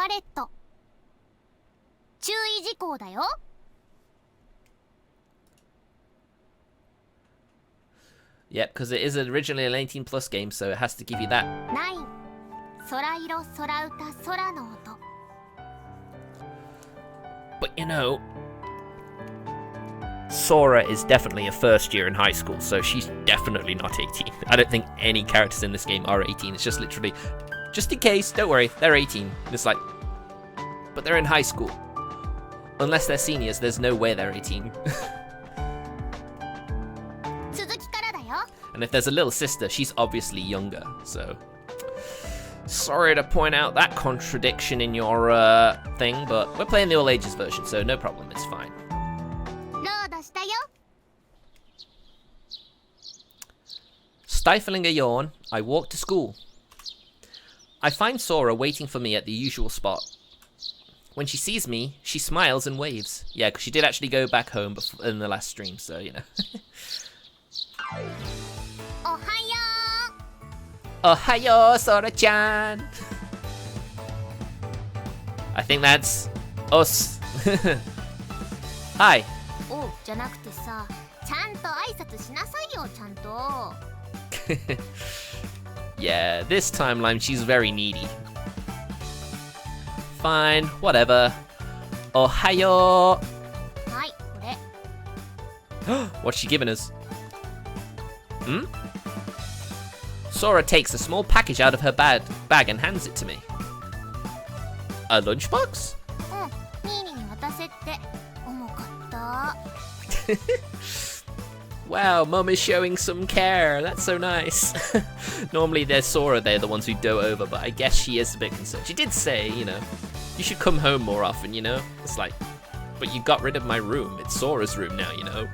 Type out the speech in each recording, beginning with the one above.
レット。注意事項だよ。Yep, because it is originally an 18 plus game, so it has to give you that. 9. 空色空歌空の音。 But you know, Sora is definitely a first year in high school, so she's definitely not 18. I don't think any characters in this game are 18. It's just literally, just in case, don't worry, they're 18. It's like, but they're in high school. Unless they're seniors, there's no way they're 18. And if there's a little sister, she's obviously younger, so... Sorry to point out that contradiction in your thing, but we're playing the all ages version, so no problem, it's fine. Stifling a yawn, I walk to school. I find Sora waiting for me at the usual spot. When she sees me, she smiles and waves. Yeah, because she did actually go back home in the last stream, so, you know. Ohayo, Sora-chan! I think that's us. Hi. Oh, じゃなくてさ、ちゃんと挨拶しなさいよ、ちゃんと。Yeah, this timeline she's very needy. Fine, whatever. Ohayo! はい、これ。 What's she giving us? Hmm? Sora takes a small package out of her bag and hands it to me. A lunchbox? うん、ニーニーに渡せって。重かった。Wow, Mum is showing some care. That's so nice. Normally they're Sora, they're the ones who dote over, but I guess she is a bit concerned. She did say, you know, you should come home more often, you know? It's like, but you got rid of my room. It's Sora's room now, you know?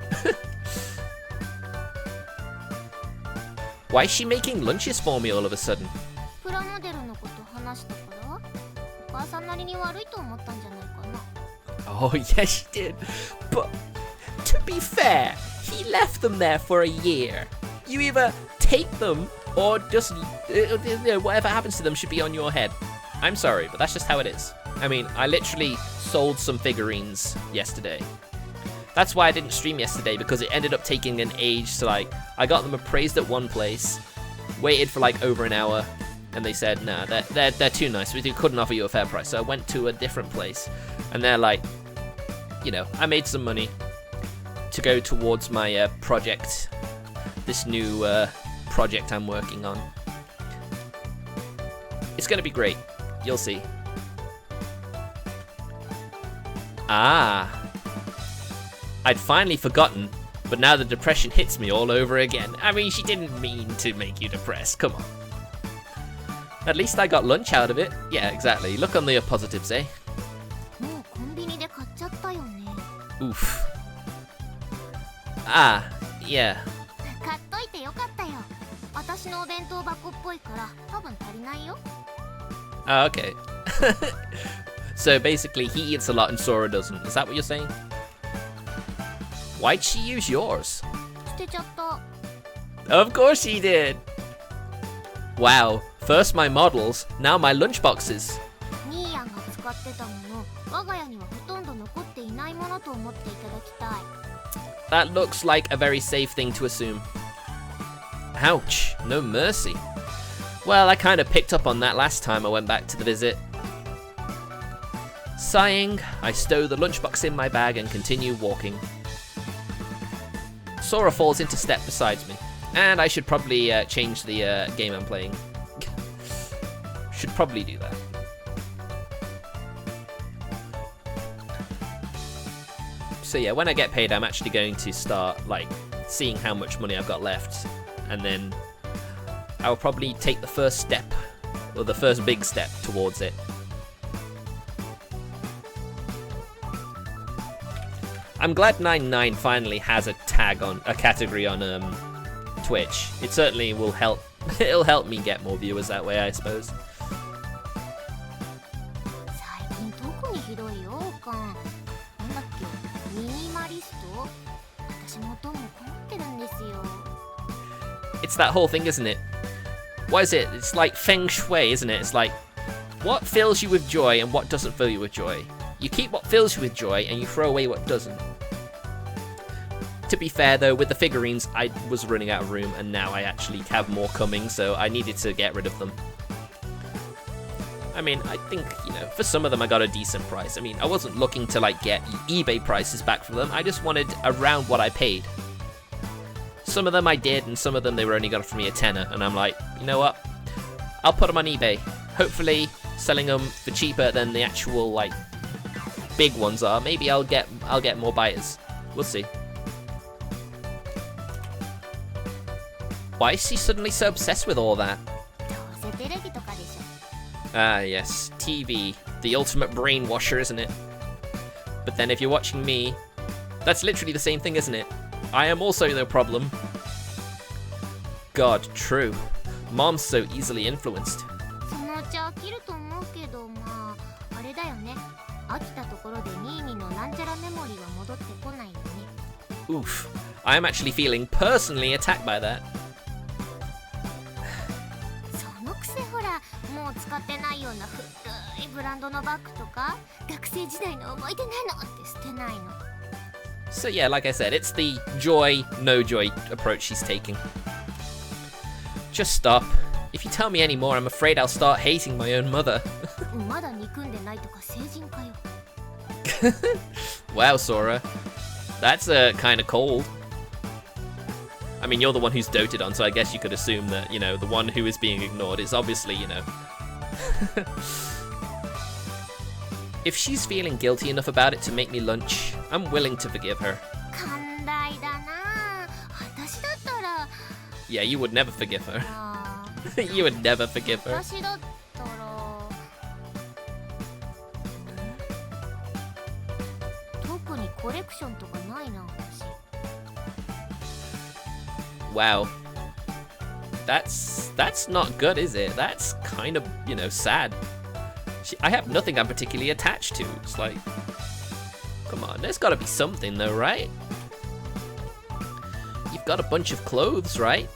Why is she making lunches for me all of a sudden? Oh, yeah, she did. But, to be fair, he left them there for a year. You either take them, or just, whatever happens to them should be on your head. I'm sorry, but that's just how it is. I mean, I literally sold some figurines yesterday. That's why I didn't stream yesterday, because it ended up taking an age to, like, I got them appraised at one place, waited for like over an hour, and they said, nah, they're too nice, we couldn't offer you a fair price. So I went to a different place, and they're like, you know, I made some money to go towards my project, this new project I'm working on. It's gonna be great, you'll see. Ah. I'd finally forgotten, but now the depression hits me all over again. I mean, she didn't mean to make you depressed, come on. At least I got lunch out of it. Yeah, exactly. Look on the positives, eh? Oof. Ah, yeah. Oh, okay. So basically, he eats a lot and Sora doesn't. Is that what you're saying? Why'd she use yours? Of course she did! Wow, first my models, now my lunchboxes. That looks like a very safe thing to assume. Ouch, no mercy. Well, I kind of picked up on that last time I went back to the visit. Sighing, I stow the lunchbox in my bag and continue walking. Sora falls into step beside me, and I should probably change the game I'm playing. Should probably do that. So yeah, when I get paid, I'm actually going to start like seeing how much money I've got left, and then I'll probably take the first step, or the first big step towards it. I'm glad 99 finally has a tag on a category on Twitch. It certainly will help. It'll help me get more viewers that way, I suppose. It's that whole thing, isn't it? What is it? It's like feng shui, isn't it? It's like What fills you with joy and what doesn't fill you with joy? You keep what fills you with joy and you throw away what doesn't. To be fair though, with the figurines, I was running out of room and now I actually have more coming, so I needed to get rid of them. I mean, I think, you know, for some of them I got a decent price. I mean, I wasn't looking to like get eBay prices back for them. I just wanted around what I paid. Some of them I did, and some of them they were only got for me a tenner, and I'm like, you know what? I'll put them on eBay. Hopefully, selling them for cheaper than the actual like big ones are. Maybe I'll get more buyers. We'll see. Why is she suddenly so obsessed with all that? Ah, yes, TV. The ultimate brainwasher, isn't it? But then if you're watching me, that's literally the same thing, isn't it? I am also the problem. God, true. Mom's so easily influenced. Oof. I am actually feeling personally attacked by that. So yeah, like I said, it's the joy, no joy approach she's taking. Just stop. If you tell me any more, I'm afraid I'll start hating my own mother. Wow, Sora. That's kind of cold. I mean, you're the one who's doted on, so I guess you could assume that, you know, the one who is being ignored is obviously, you know. If she's feeling guilty enough about it to make me lunch, I'm willing to forgive her. Yeah, you would never forgive her. You would never forgive her. Wow. That's not good, is it? That's kind of, you know, sad. I have nothing I'm particularly attached to. It's like, come on, there's gotta be something though, right? You've got a bunch of clothes, right?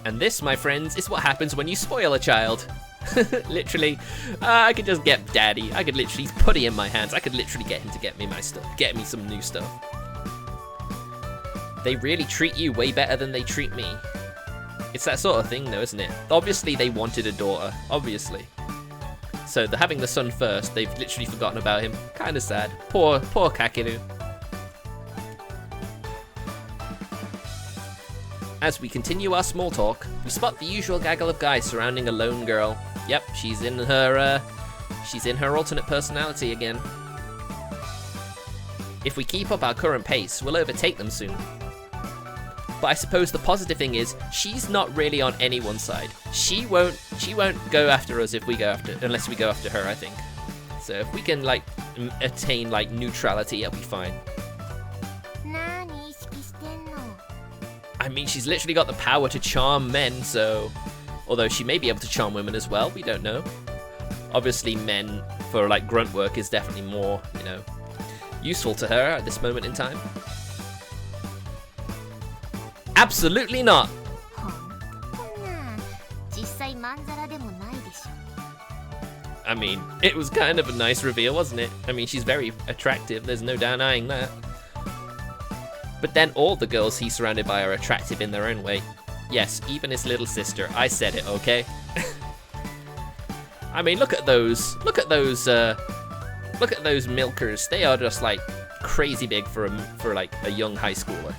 And this, my friends, is what happens when you spoil a child. Literally, I could just get daddy. I could literally put it in my hands. I could literally get him to get me my stuff. Get me some new stuff. They really treat you way better than they treat me. It's that sort of thing though, isn't it? Obviously they wanted a daughter, obviously. So they're having the son first, they've literally forgotten about him. Kinda sad. Poor Kakeru. As we continue our small talk, we spot the usual gaggle of guys surrounding a lone girl. Yep, she's in her alternate personality again. If we keep up our current pace, we'll overtake them soon. But I suppose the positive thing is, she's not really on anyone's side. She won't go after us unless we go after her, I think. So if we can like attain like neutrality, it'll be fine. I mean, she's literally got the power to charm men, so... Although she may be able to charm women as well, we don't know. Obviously men for like grunt work is definitely more, you know, useful to her at this moment in time. Absolutely not! I mean, it was kind of a nice reveal, wasn't it? I mean, she's very attractive, there's no denying that. But then all the girls he's surrounded by are attractive in their own way. Yes, even his little sister. I said it, okay? I mean, look at those milkers. They are just like crazy big for like a young high schooler.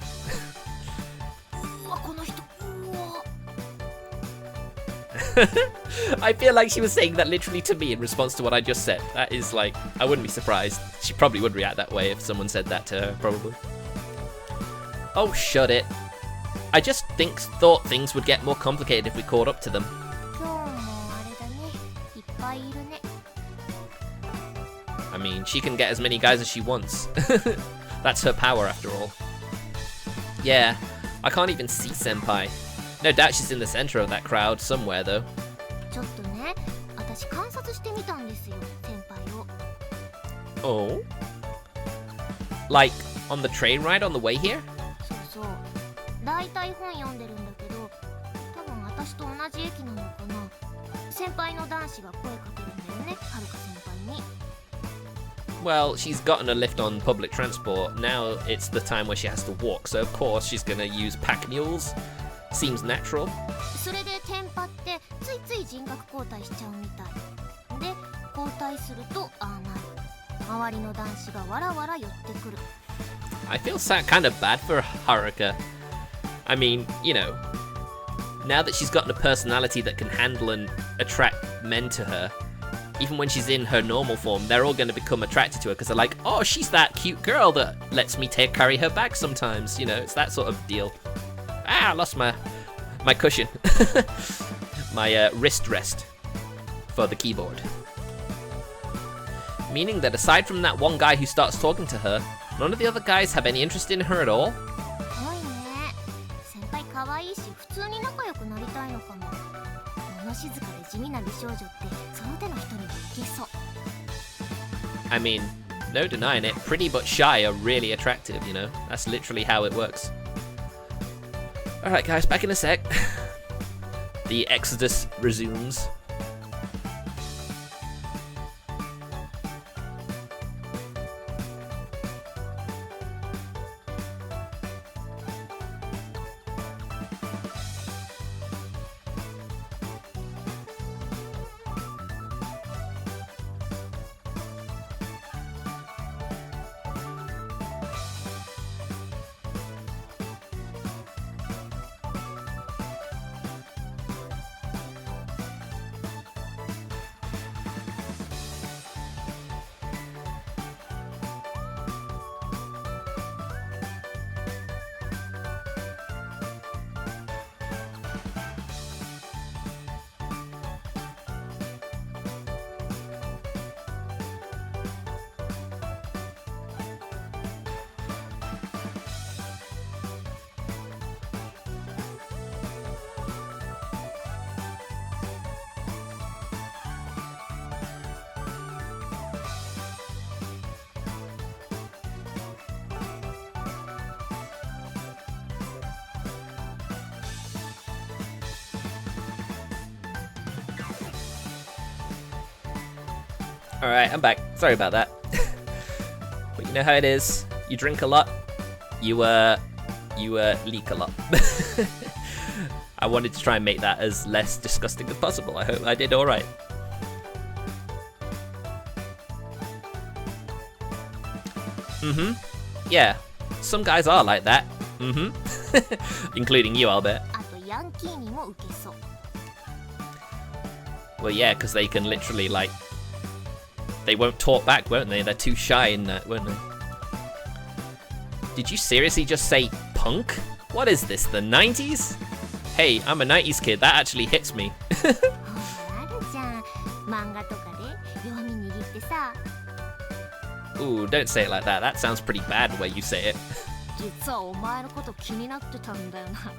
I feel like she was saying that literally to me in response to what I just said. That is like, I wouldn't be surprised. She probably would react that way if someone said that to her, probably. Oh, shut it. I just thought things would get more complicated if we caught up to them. I mean, she can get as many guys as she wants. That's her power, after all. Yeah, I can't even see Senpai. No doubt she's in the center of that crowd somewhere, though. Oh? Like, on the train ride on the way here? だいたい本読んでるんだけど、多分私と同じ駅なのかな。先輩の男子が声かけるんだよね、はるか先輩に。Well, she's gotten a lift on public transport. Now it's the time where she has to walk, so of course she's gonna use pack mules. Seems natural. それでテンパってついつい人格交代しちゃうみたいで、交代するとああなる。周りの男子がわらわら寄ってくる。I feel kind of bad for Haruka. I mean, you know, now that she's gotten a personality that can handle and attract men to her, even when she's in her normal form, they're all going to become attracted to her because they're like, oh, she's that cute girl that lets me carry her bag sometimes. You know, it's that sort of deal. Ah, I lost my cushion. My wrist rest for the keyboard. Meaning that aside from that one guy who starts talking to her, none of the other guys have any interest in her at all? すごいね。先輩可愛いし普通に仲良くなりたいのかも。物静かで地味な美少女ってその手の人にもいけそう。I mean, no denying it, pretty but shy are really attractive, you know? That's literally how it works. Alright guys, back in a sec. The exodus resumes. Alright, I'm back. Sorry about that. But you know how it is. You drink a lot, you leak a lot. I wanted to try and make that as less disgusting as possible. I hope I did alright. Yeah, some guys are like that. Including you, I'll bet. あとヤンキーにも受けそう。 Well, yeah, because they can literally, like, they won't talk back, won't they? They're too shy in that, won't they? Did you seriously just say punk? What is this, the 90s? Hey, I'm a 90s kid, that actually hits me. あるじゃん。漫画とかで弱み握ってさ。 Ooh, don't say it like that. That sounds pretty bad the way you say it. 実はお前のこと気になってたんだよな。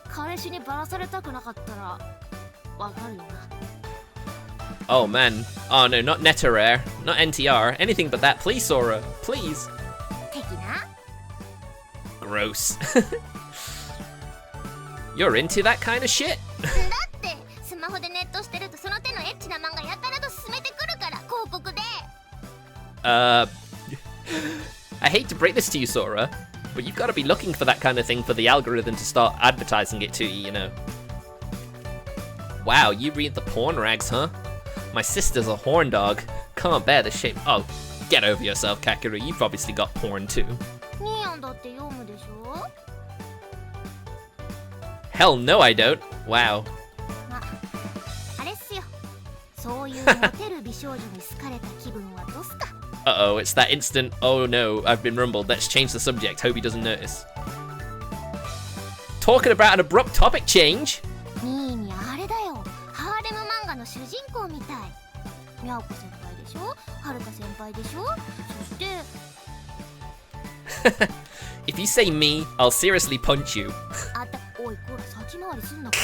彼氏にバラされたくなかったらわかるよな。 Oh man. Oh no, not Netarare, not NTR, anything but that. Please, Sora, please. 的な。 Gross. You're into that kind of shit? だってスマホでネットしてるとその手のエッチな漫画やたらと勧めてくるから広告で。I hate to break this to you, Sora, but you've got to be looking for that kind of thing for the algorithm to start advertising it to you, you know. Wow, you read the porn rags, huh? My sister's a horn dog. Can't bear the shape. Oh, get over yourself, Kakeru. You've obviously got porn too. ニーヤンだって読むでしょ。 Hell no, I don't. Wow. ま、あれっすよ。そういうモテる美少女に好かれた気分はどうすか。 Uh-oh, it's that instant, oh no, I've been rumbled. Let's change the subject. Hope he doesn't notice. Talking about an abrupt topic change? ニーニャあれだよ。ハーレム漫画の主人公みたい。ミャオコ先輩でしょ。はるか先輩でしょ。そして。 If you say me, I'll seriously punch you. あた、おいこら先回りすんなこ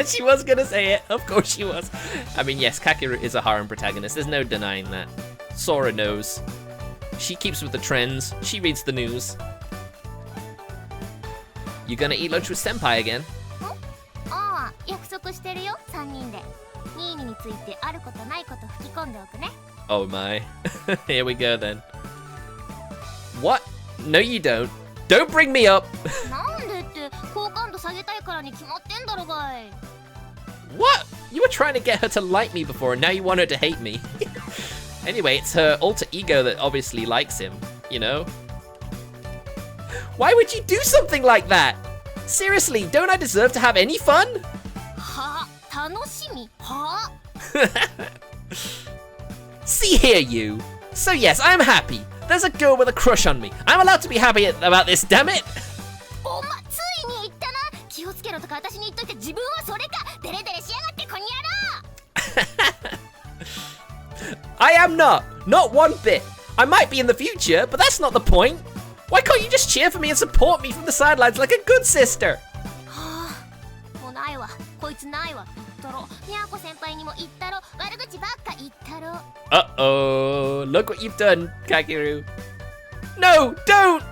She was gonna say it. Of course she was. I mean, yes, Kakeru is a harem protagonist. There's no denying that. Sora knows. She keeps with the trends. She reads the news. You gonna eat lunch with Senpai again? ああ、約束してるよ、3人で。ニーニについてあることないこと吹き込んでおくね。Oh my. Here we go then. What? No you don't. Don't bring me up. なんでって好感度下げたいからに決まってんだろがい。 What? You were trying to get her to like me before and now you want her to hate me. Anyway, it's her alter ego that obviously likes him, you know? Why would you do something like that? Seriously, don't I deserve to have any fun? はあ、楽しみはあ。See here, you. So yes, I'm happy. There's a girl with a crush on me. I'm allowed to be happy about this, damn it. おま、ついに言ったな。気をつけろとか私に言っといて自分はそれか。デレデレしやがってこにゃろ。I am not. Not one bit. I might be in the future, but that's not the point. Why can't you just cheer for me and support me from the sidelines like a good sister? はあ、もうないわ。こいつないわ。言ったろ。にゃーこ先輩にも言ったろ。悪口ばっか言ったろ。Uh-oh. Look what you've done, Kakeru. No, don't!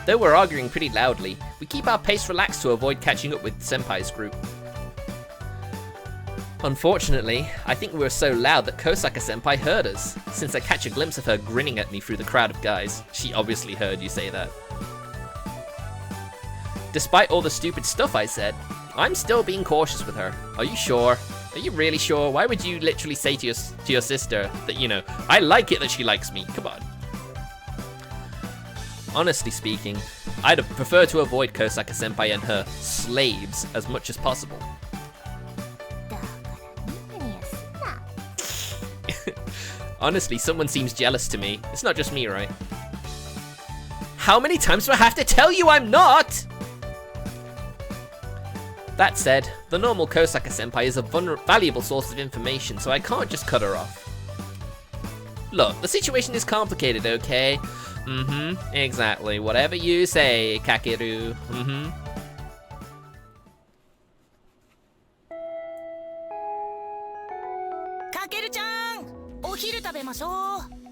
Though we're arguing pretty loudly, we keep our pace relaxed to avoid catching up with Senpai's group. Unfortunately, I think we were so loud that Kosaka-senpai heard us, since I catch a glimpse of her grinning at me through the crowd of guys. She obviously heard you say that. Despite all the stupid stuff I said, I'm still being cautious with her. Are you sure? Are you really sure? Why would you literally say to your sister that, you know, I like it that she likes me? Come on. Honestly speaking, I'd prefer to avoid Kosaka-senpai and her slaves as much as possible. Honestly, someone seems jealous to me. It's not just me, right? How many times do I have to tell you I'm not? That said, the normal Kosaka-senpai is a valuable source of information, so I can't just cut her off. Look, the situation is complicated, okay? Exactly. Whatever you say, Kakeru.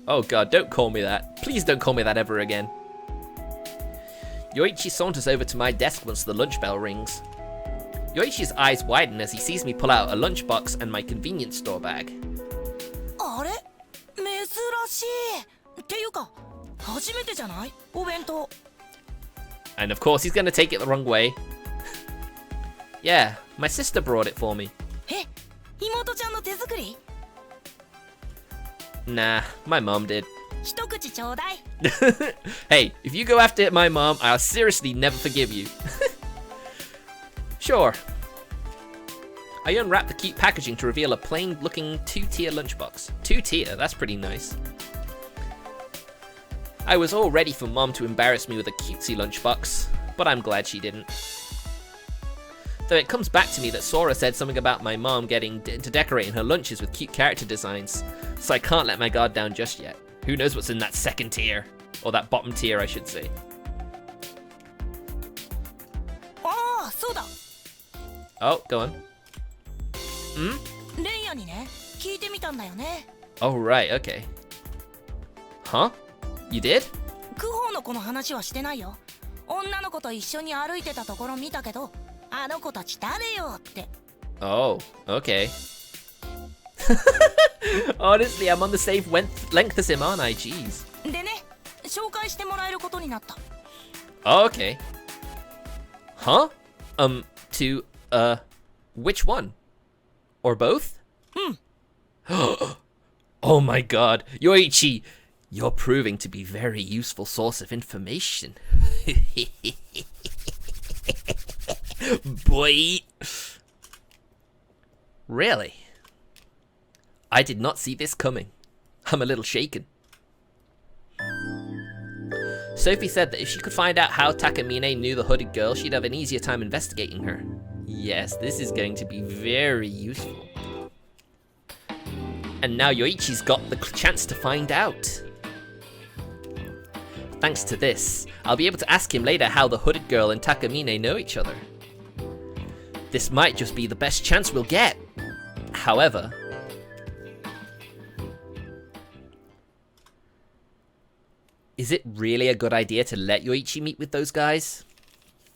Oh god, don't call me that. Please don't call me that ever again. Yoichi saunters over to my desk once the lunch bell rings. Yoichi's eyes widen as he sees me pull out a lunchbox and my convenience store bag. And of course he's gonna take it the wrong way. Yeah, my sister brought it for me. Nah, my mom did. Hey, if you go after my mom, I'll seriously never forgive you. Sure. I unwrap the cute packaging to reveal a plain-looking 2-tier lunchbox. 2-tier, that's pretty nice. I was all ready for Mom to embarrass me with a cutesy lunchbox, but I'm glad she didn't. Though it comes back to me that Sora said something about my mom getting into decorating her lunches with cute character designs, so I can't let my guard down just yet. Who knows what's in that second tier? Or that bottom tier, I should say. Oh, go on. Oh, right, okay. Huh? You did? Oh, okay. Honestly, I'm on the same length as him, aren't I? Jeez. Oh, okay. Huh? To, which one? Or both? Oh my god, Yoichi! You're proving to be a very useful source of information. Boy! Really? I did not see this coming. I'm a little shaken. Sophie said that if she could find out how Takamine knew the hooded girl, she'd have an easier time investigating her. Yes, this is going to be very useful. And now Yoichi's got the chance to find out. Thanks to this, I'll be able to ask him later how the hooded girl and Takamine know each other. This might just be the best chance we'll get. However... Is it really a good idea to let Yoichi meet with those guys?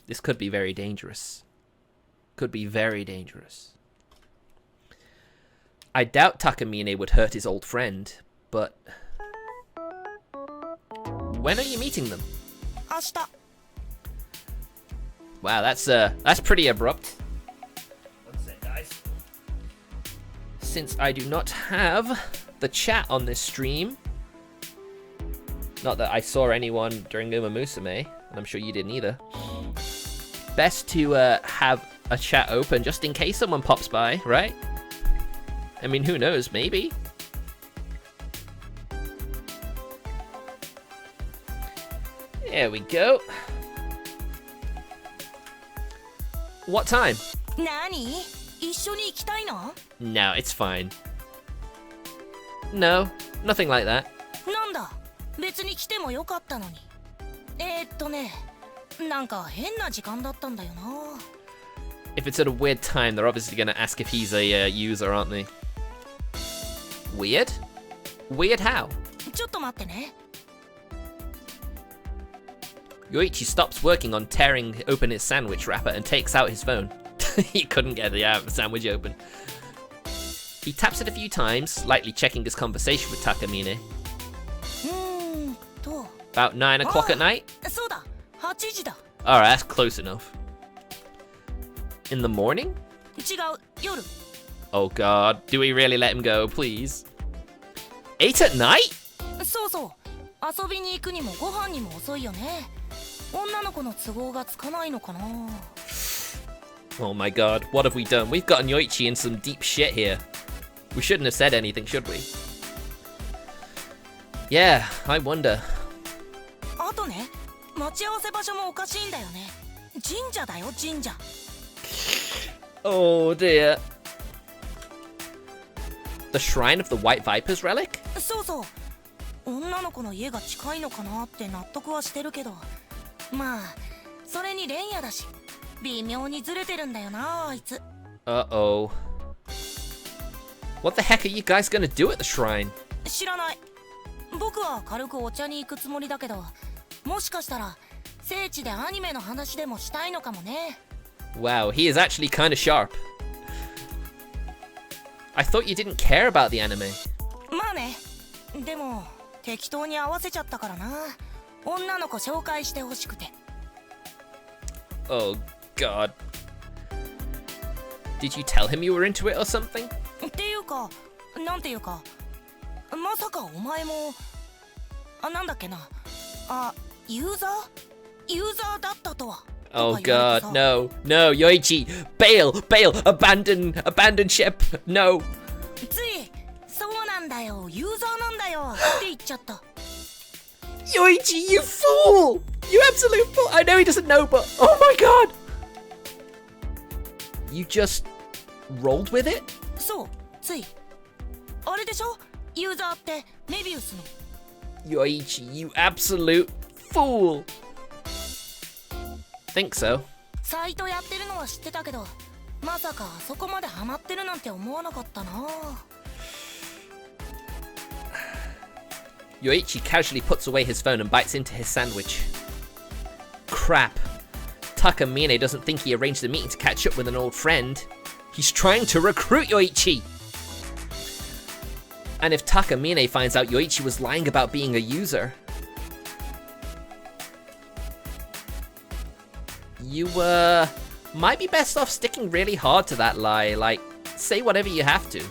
This could be very dangerous. Could be very dangerous. I doubt Takamine would hurt his old friend, but... When are you meeting them? Wow, that's pretty abrupt. One sec, guys. Since I do not have the chat on this stream, not that I saw anyone during Musume, and I'm sure you didn't either. Best to have a chat open just in case someone pops by, right? I mean, who knows? Maybe. There we go. What time? No, it's fine. No, nothing like that. If it's at a weird time, they're obviously going to ask if he's a user, aren't they? Weird? Weird how? Yoichi stops working on tearing open his sandwich wrapper and takes out his phone. He couldn't get the sandwich open. He taps it a few times, lightly checking his conversation with Takamine. About 9 o'clock at night? Alright, that's close enough. In the morning? Oh god, do we really let him go, please? 8 at night? Oh my god, what have we done? We've gotten Yoichi in some deep shit here. We shouldn't have said anything, should we? Yeah, I wonder. Oh dear. The Shrine of the White Viper's relic? Uh-oh. What the heck are you guys gonna do at the shrine? Wow, he is actually kind of sharp. I thought you didn't care about the anime. Oh god. Did you tell him you were into it or something? Oh god, no, no, Yoichi, bail, bail, abandon ship, no. Yoichi, you fool! You absolute fool! I know he doesn't know, but oh my god! You just rolled with it? Yoichi, you absolute fool! Think so. Yoichi casually puts away his phone and bites into his sandwich. Crap. Takamine doesn't think he arranged the meeting to catch up with an old friend. He's trying to recruit Yoichi! And if Takamine finds out Yoichi was lying about being a user... You, might be best off sticking really hard to that lie. Like, say whatever you have to.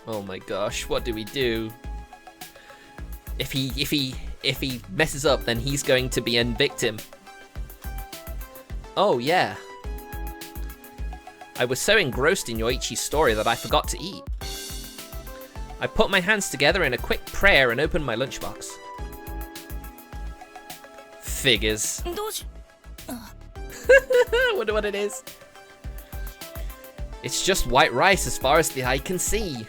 Oh my gosh, what do we do? If he messes up, then he's going to be a victim. Oh yeah. I was so engrossed in Yoichi's story that I forgot to eat. I put my hands together in a quick prayer and opened my lunchbox. Figures. Wonder what it is. It's just white rice as far as the eye can see.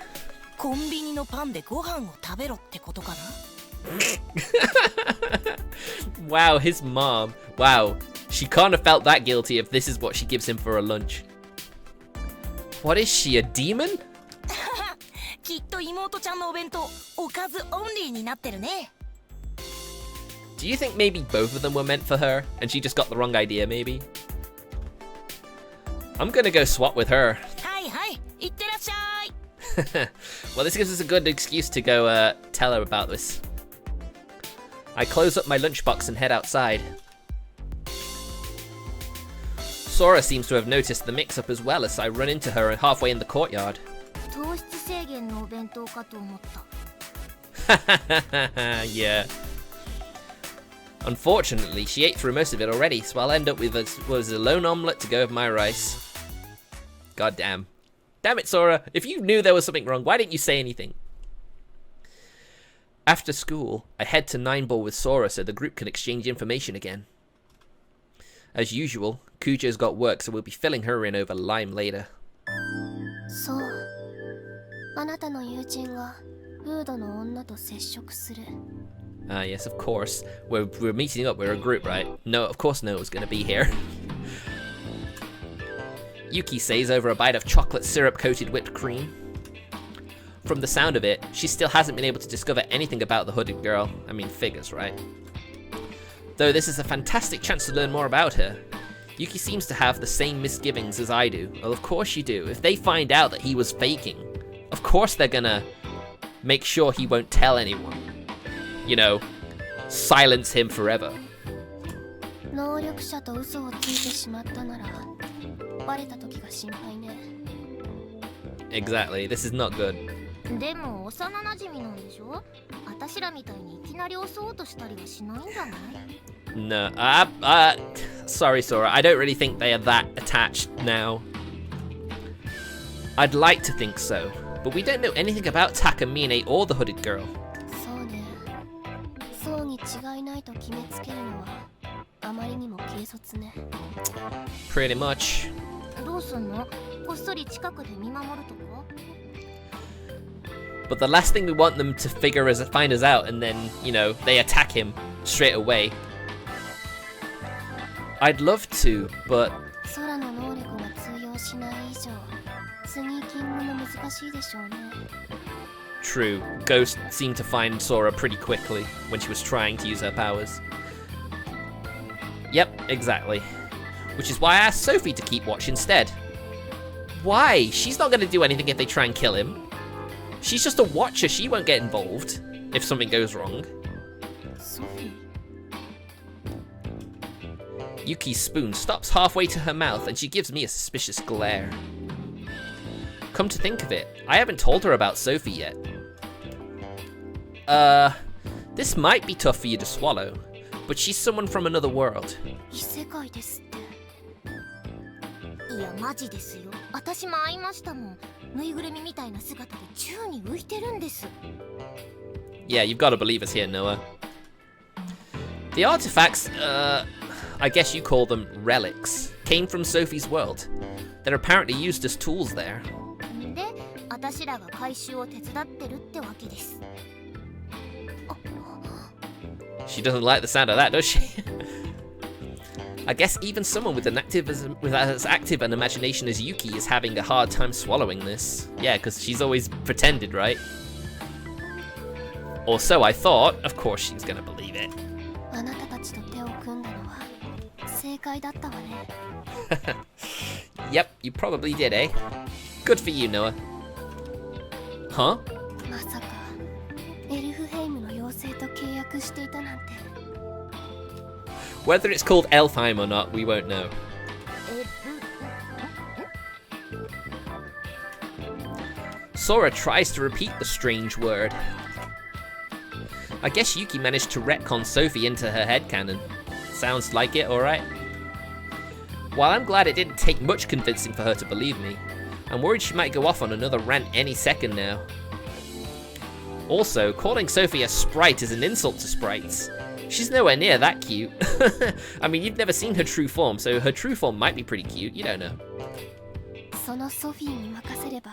Wow, his mom. Wow, she can't have felt that guilty if this is what she gives him for a lunch. What is she, a demon? きっと妹ちゃんのお弁当おかずオンリーになってるね。 Do you think maybe both of them were meant for her and she just got the wrong idea, maybe? I'm gonna go swap with her. はいはい、いってらっしゃい。 Well, this gives us a good excuse to go tell her about this. I close up my lunchbox and head outside. Sora seems to have noticed the mix-up as well as I run into her halfway in the courtyard. 糖質制限のお弁当かと思った。 Yeah. Unfortunately, she ate through most of it already, so I'll end up with a lone omelette to go with my rice. God damn. Damn it, Sora. If you knew there was something wrong, why didn't you say anything? After school, I head to 9-ball with Sora so the group can exchange information again. As usual, Kujo's got work, so we'll be filling her in over Lime later. そう。あなたの友人がフードの女と接触する。 Ah, yes, of course. We're meeting up, we're a group, right? No, of course Noah's gonna be here. Yuki says over a bite of chocolate syrup-coated whipped cream. From the sound of it, she still hasn't been able to discover anything about the hooded girl. I mean, figures, right? Though this is a fantastic chance to learn more about her. Yuki seems to have the same misgivings as I do. Well, of course you do. If they find out that he was faking, of course they're gonna make sure he won't tell anyone. You know, silence him forever. 能力者と嘘をついてしまったなら、バレた時が心配ね。 Exactly, this is not good. でも幼馴染なんでしょ？私らみたいにいきなり襲おうとしたりはしないんじゃない？ No, sorry Sora, I don't really think they are that attached now. I'd like to think so, but we don't know anything about Takamine or the hooded girl. そうね。そうに違いないと決めつけるのはあまりにも軽率ね。 Pretty much. どうすんの？こっそり近くで見守るとか？ But the last thing we want them to find us out and then, you know, they attack him straight away. I'd love to, but... 空の能力が通用しない以上、スニーキングも難しいでしょうね。 True, Ghost seemed to find Sora pretty quickly when she was trying to use her powers. Yep, exactly. Which is why I asked Sophie to keep watch instead. Why? She's not going to do anything if they try and kill him. She's just a watcher, she won't get involved if something goes wrong. Sophie. Yuki's spoon stops halfway to her mouth and she gives me a suspicious glare. Come to think of it, I haven't told her about Sophie yet. This might be tough for you to swallow, but she's someone from another world. 異世界ですって。いやマジですよ。私も会いましたもん。ぬいぐるみみたいな姿で宙に浮いてるんです。 Yeah, you've got to believe us here, Noah. The artifacts, I guess you call them relics, came from Sophie's world. They're apparently used as tools there. で、私らが回収を手伝ってるってわけです。 She doesn't like the sound of that, does she? I guess even someone with as active an imagination as Yuki is having a hard time swallowing this. Yeah, because she's always pretended, right? Or so I thought. Of course she's gonna believe it. あなたたちと手を組んだのは正解だったわね。 Yep, you probably did, eh? Good for you, Noah. Huh? まさかエルフヘイムの妖精と契約していたなんて。 Whether it's called Elfheim or not, we won't know. Sora tries to repeat the strange word. I guess Yuki managed to retcon Sophie into her headcanon. Sounds like it, alright? While I'm glad it didn't take much convincing for her to believe me, I'm worried she might go off on another rant any second now. Also, calling Sophie a sprite is an insult to sprites. She's nowhere near that cute. I mean, you've never seen her true form, so her true form might be pretty cute, you don't know. そのソフィーに任せれば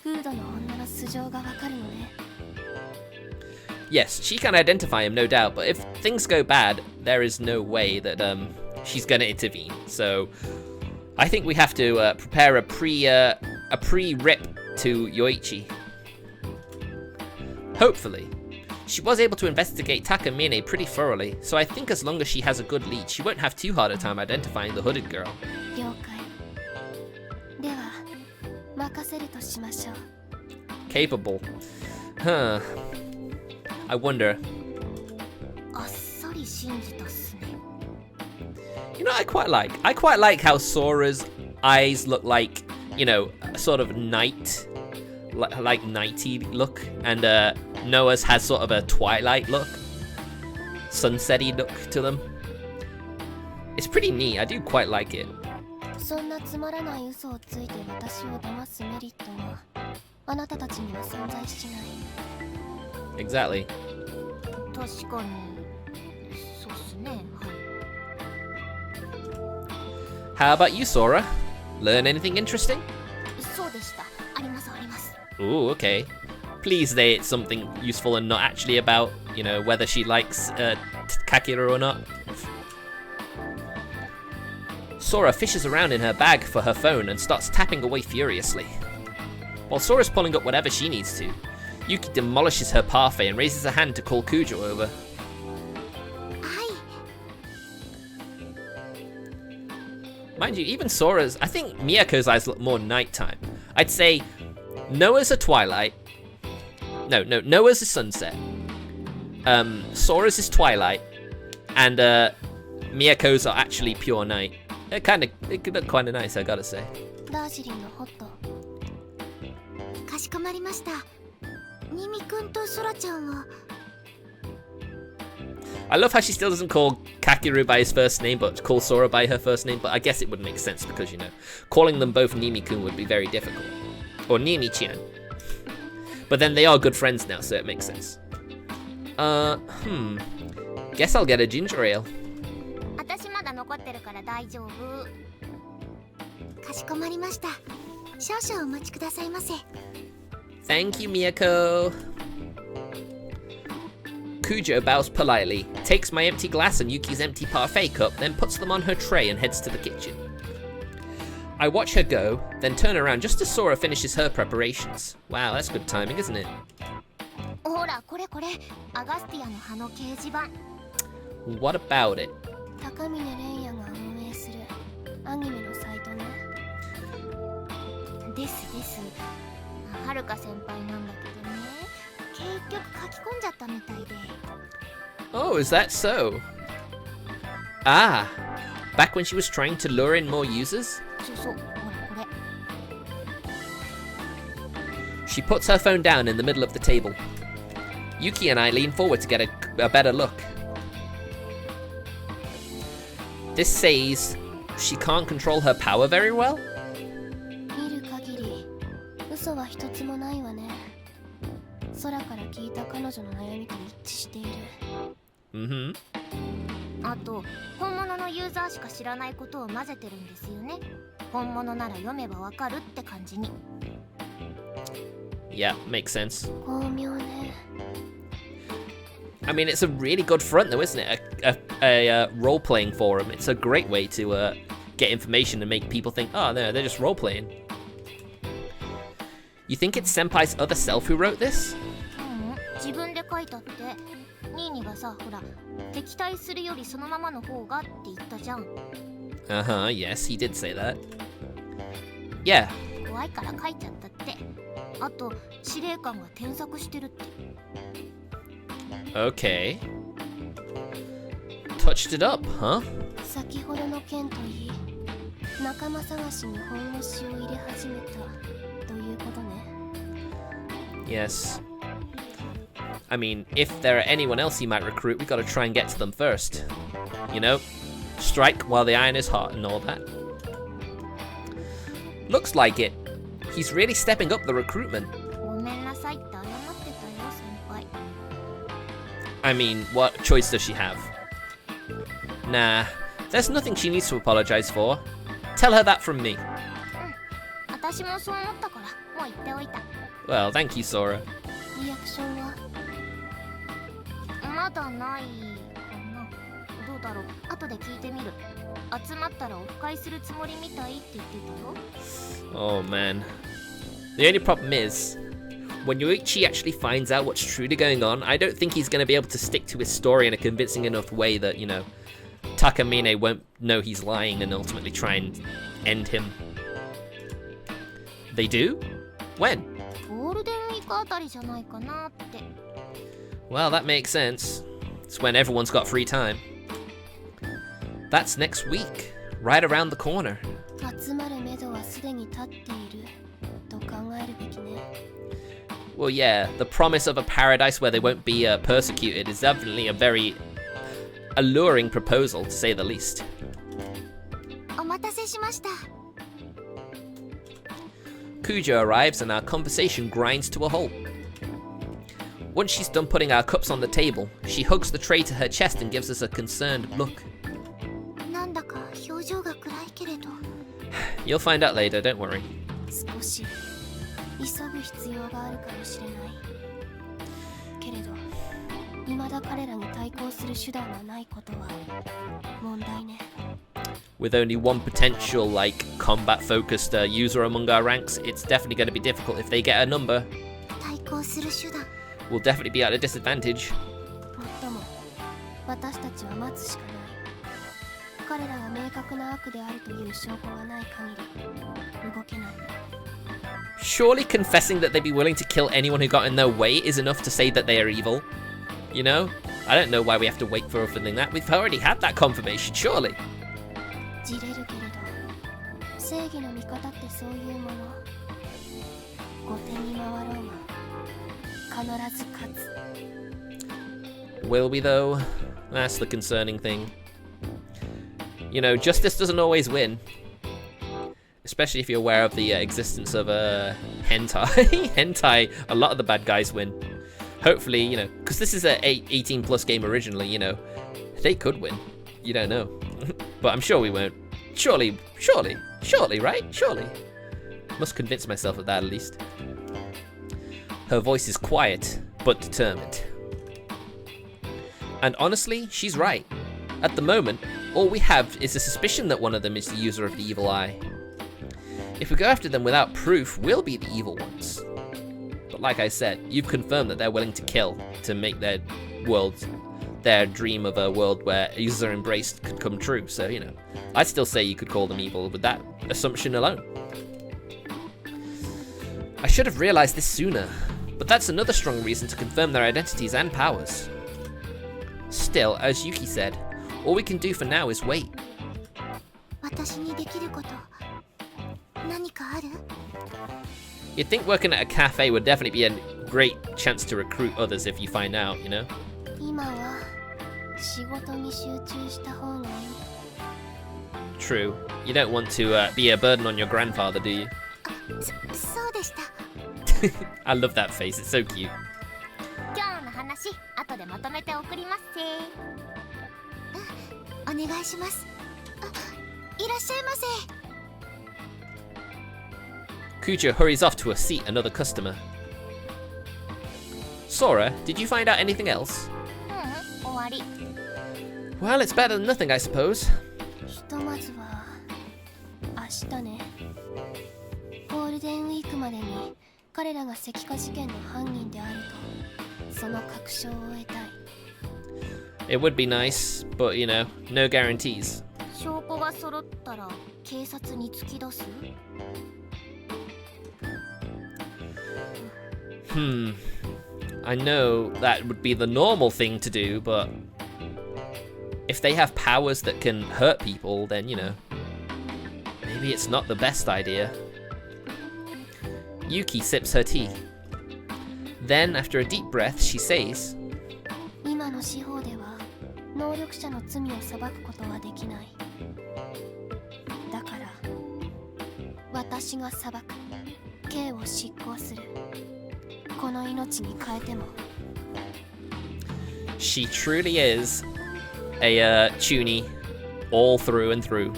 フードの女の素性がわかるのね。 Yes, she can identify him, no doubt, but if things go bad, there is no way that she's gonna intervene. So I think we have to prepare a a pre-rip to Yoichi. Hopefully. She was able to investigate Takamine pretty thoroughly, so I think as long as she has a good lead, she won't have too hard a time identifying the hooded girl. 了解では任せるとしましょう Capable. Huh. I wonder. あっさり信じたっすね You know, I quite like how Sora's eyes look like, you know, a sort of night, like nighty look, and Noah's has sort of a twilight look, sunsetty look to them. It's pretty neat. I do quite like it. そんなつまらない嘘をついて私を騙すメリットはあなたたちには存在しない Exactly. 確かにそうっすねはい How about you, Sora? Learn anything interesting? そうでしたありますあります Ooh, okay. Please say it's something useful and not actually about, you know, whether she likes Kakira or not. Sora fishes around in her bag for her phone and starts tapping away furiously. While Sora's pulling up whatever she needs to, Yuki demolishes her parfait and raises a hand to call Kujo over. はい Mind you, even Sora's... I think Miyako's eyes look more nighttime. I'd say Noah's a twilight. No, Noah's a sunset. Sora's is twilight. And Miyako's are actually pure night. It could look kind of nice, I gotta say. ダージリンのホットかしこまりましたニミくんとソラちゃんは I love how she still doesn't call Kakeru by his first name, but calls Sora by her first name. But I guess it would make sense because, you know, calling them both Nimi-kun would be very difficult. Or Nimi-chan. But then they are good friends now, so it makes sense. Guess I'll get a ginger ale. 私まだ残ってるから大丈夫かしこまりました少々お待ちくださいませ Thank you, Miyako. Kujo bows politely, takes my empty glass and Yuki's empty parfait cup, then puts them on her tray and heads to the kitchen. I watch her go, then turn around just as Sora finishes her preparations. Wow, that's good timing, isn't it? ほらこれこれアガスティアの葉の掲示板 What about it? 高峰蓮也が運営するアニメのサイトねですはるか先輩なんだけどね結局書き込んじゃったみたいで Oh, is that so? Ah, back when she was trying to lure in more users? そうほらこれ She puts her phone down in the middle of the table. Yuki and I lean forward to get a better look. This says she can't control her power very well? 見る限り嘘は一つもないわね空から聞いた彼女の悩みと一致している Mm-hmm. あと本物のユーザーしか知らないことを混ぜてるんですよね本物なら読めばわかるって感じに Yeah, makes sense. 巧妙ね I mean, it's a really good front, though, isn't it? A role-playing forum. It's a great way to get information and make people think, oh, no, they're just role-playing. You think it's Senpai's other self who wrote this? 自分で書いたってニーニがさほら敵対するよりそのままの方がって言ったじゃん Uh-huh, yes, he did say that. Yeah. 怖いから書いちゃったってあと司令官が添削してるって Okay. Touched it up, huh? 先ほどの件といい仲間探しに本腰を入れ始めたということね Yes. I mean, if there are anyone else he might recruit, we gotta try and get to them first. You know? Strike while the iron is hot and all that. Looks like it. He's really stepping up the recruitment. ごめんなさいって謝ってたよ先輩 I mean, what choice does she have? Nah, there's nothing she needs to apologize for. Tell her that from me. 私もそう思ったからもう言っておいた Well, thank you, Sora. リアクションはまだないかなどうだろう後で聞いてみる集まったらオフ会するつもりみたいって言ってたよ Oh man. The only problem is, when Yoichi actually finds out what's truly going on, I don't think he's going to be able to stick to his story in a convincing enough way that, you know, Takamine won't know he's lying and ultimately try and end him. They do? When? ゴールデンウィークあたりじゃないかなって。 Well, that makes sense. It's when everyone's got free time. That's next week, right around the corner. 集まる目処はすでに立っていると考えるべきね。 Well, yeah, the promise of a paradise where they won't be persecuted is definitely a very alluring proposal, to say the least. お待たせしました。 Kujo arrives and our conversation grinds to a halt. Once she's done putting our cups on the table, she hugs the tray to her chest and gives us a concerned look. なんだか表情が暗いけれど。 You'll find out later, don't worry. 少し急ぐ必要があるかもしれない。けれど、未だ彼らに対抗する手段がないことは問題ね。 With only one potential, like, combat-focused user among our ranks, it's definitely going to be difficult if they get a number. 対抗する手段。 We'll definitely be at a disadvantage. もっとも、私たちは待つしかない。彼らが明確な悪であるという証拠がない限り動けない。 Surely confessing that they'd be willing to kill anyone who got in their way is enough to say that they are evil. You know? I don't know why we have to wait for something that. We've already had that confirmation, surely. じれるけれど、正義の味方ってそういうもの。後手に回ろうが、必ず勝つ。 Will we, though? That's the concerning thing. You know, justice doesn't always win. Especially if you're aware of the existence of hentai. Hentai, a lot of the bad guys win. Hopefully, you know, because this is a 18 plus game originally, you know, they could win. You don't know. But I'm sure we won't. Surely, right? Surely. Must convince myself of that at least. Her voice is quiet, but determined. And honestly, she's right. At the moment, all we have is a suspicion that one of them is the user of the evil eye. If we go after them without proof, we'll be the evil ones. But like I said, you've confirmed that they're willing to kill to make their world, their dream of a world where users are embraced could come true. So, you know, I'd still say you could call them evil with that assumption alone. I should have realized this sooner, but that's another strong reason to confirm their identities and powers. Still, as Yuki said, all we can do for now is wait. 私にできること、何かある？ You'd think working at a cafe would definitely be a great chance to recruit others if you find out, you know? 今は仕事に集中した方がいい。 True. You don't want to be a burden on your grandfather, do you? そうでした。I love that face, it's so cute. 今日の話、後でまとめて送りますお願いします。いらっしゃいませ。 Kujo hurries off to a seat another customer. Sora, did you find out anything else? 終わり。 Well, it's better than nothing, I suppose. ひとまずは明日ね。ゴールデンウィークまでに彼らが石化事件の犯人であるとその確証を得たい。 It would be nice, but you know, no guarantees. 証拠が揃ったら警察に突き出す？ I know that would be the normal thing to do, but if they have powers that can hurt people, then, you know, maybe it's not the best idea. Yuki sips her tea. Then, after a deep breath, she says, 今の司法では能力者の罪を裁くことはできない。だから私が裁く。刑を執行する。この命に変えても。 She truly is a Chuny all through and through.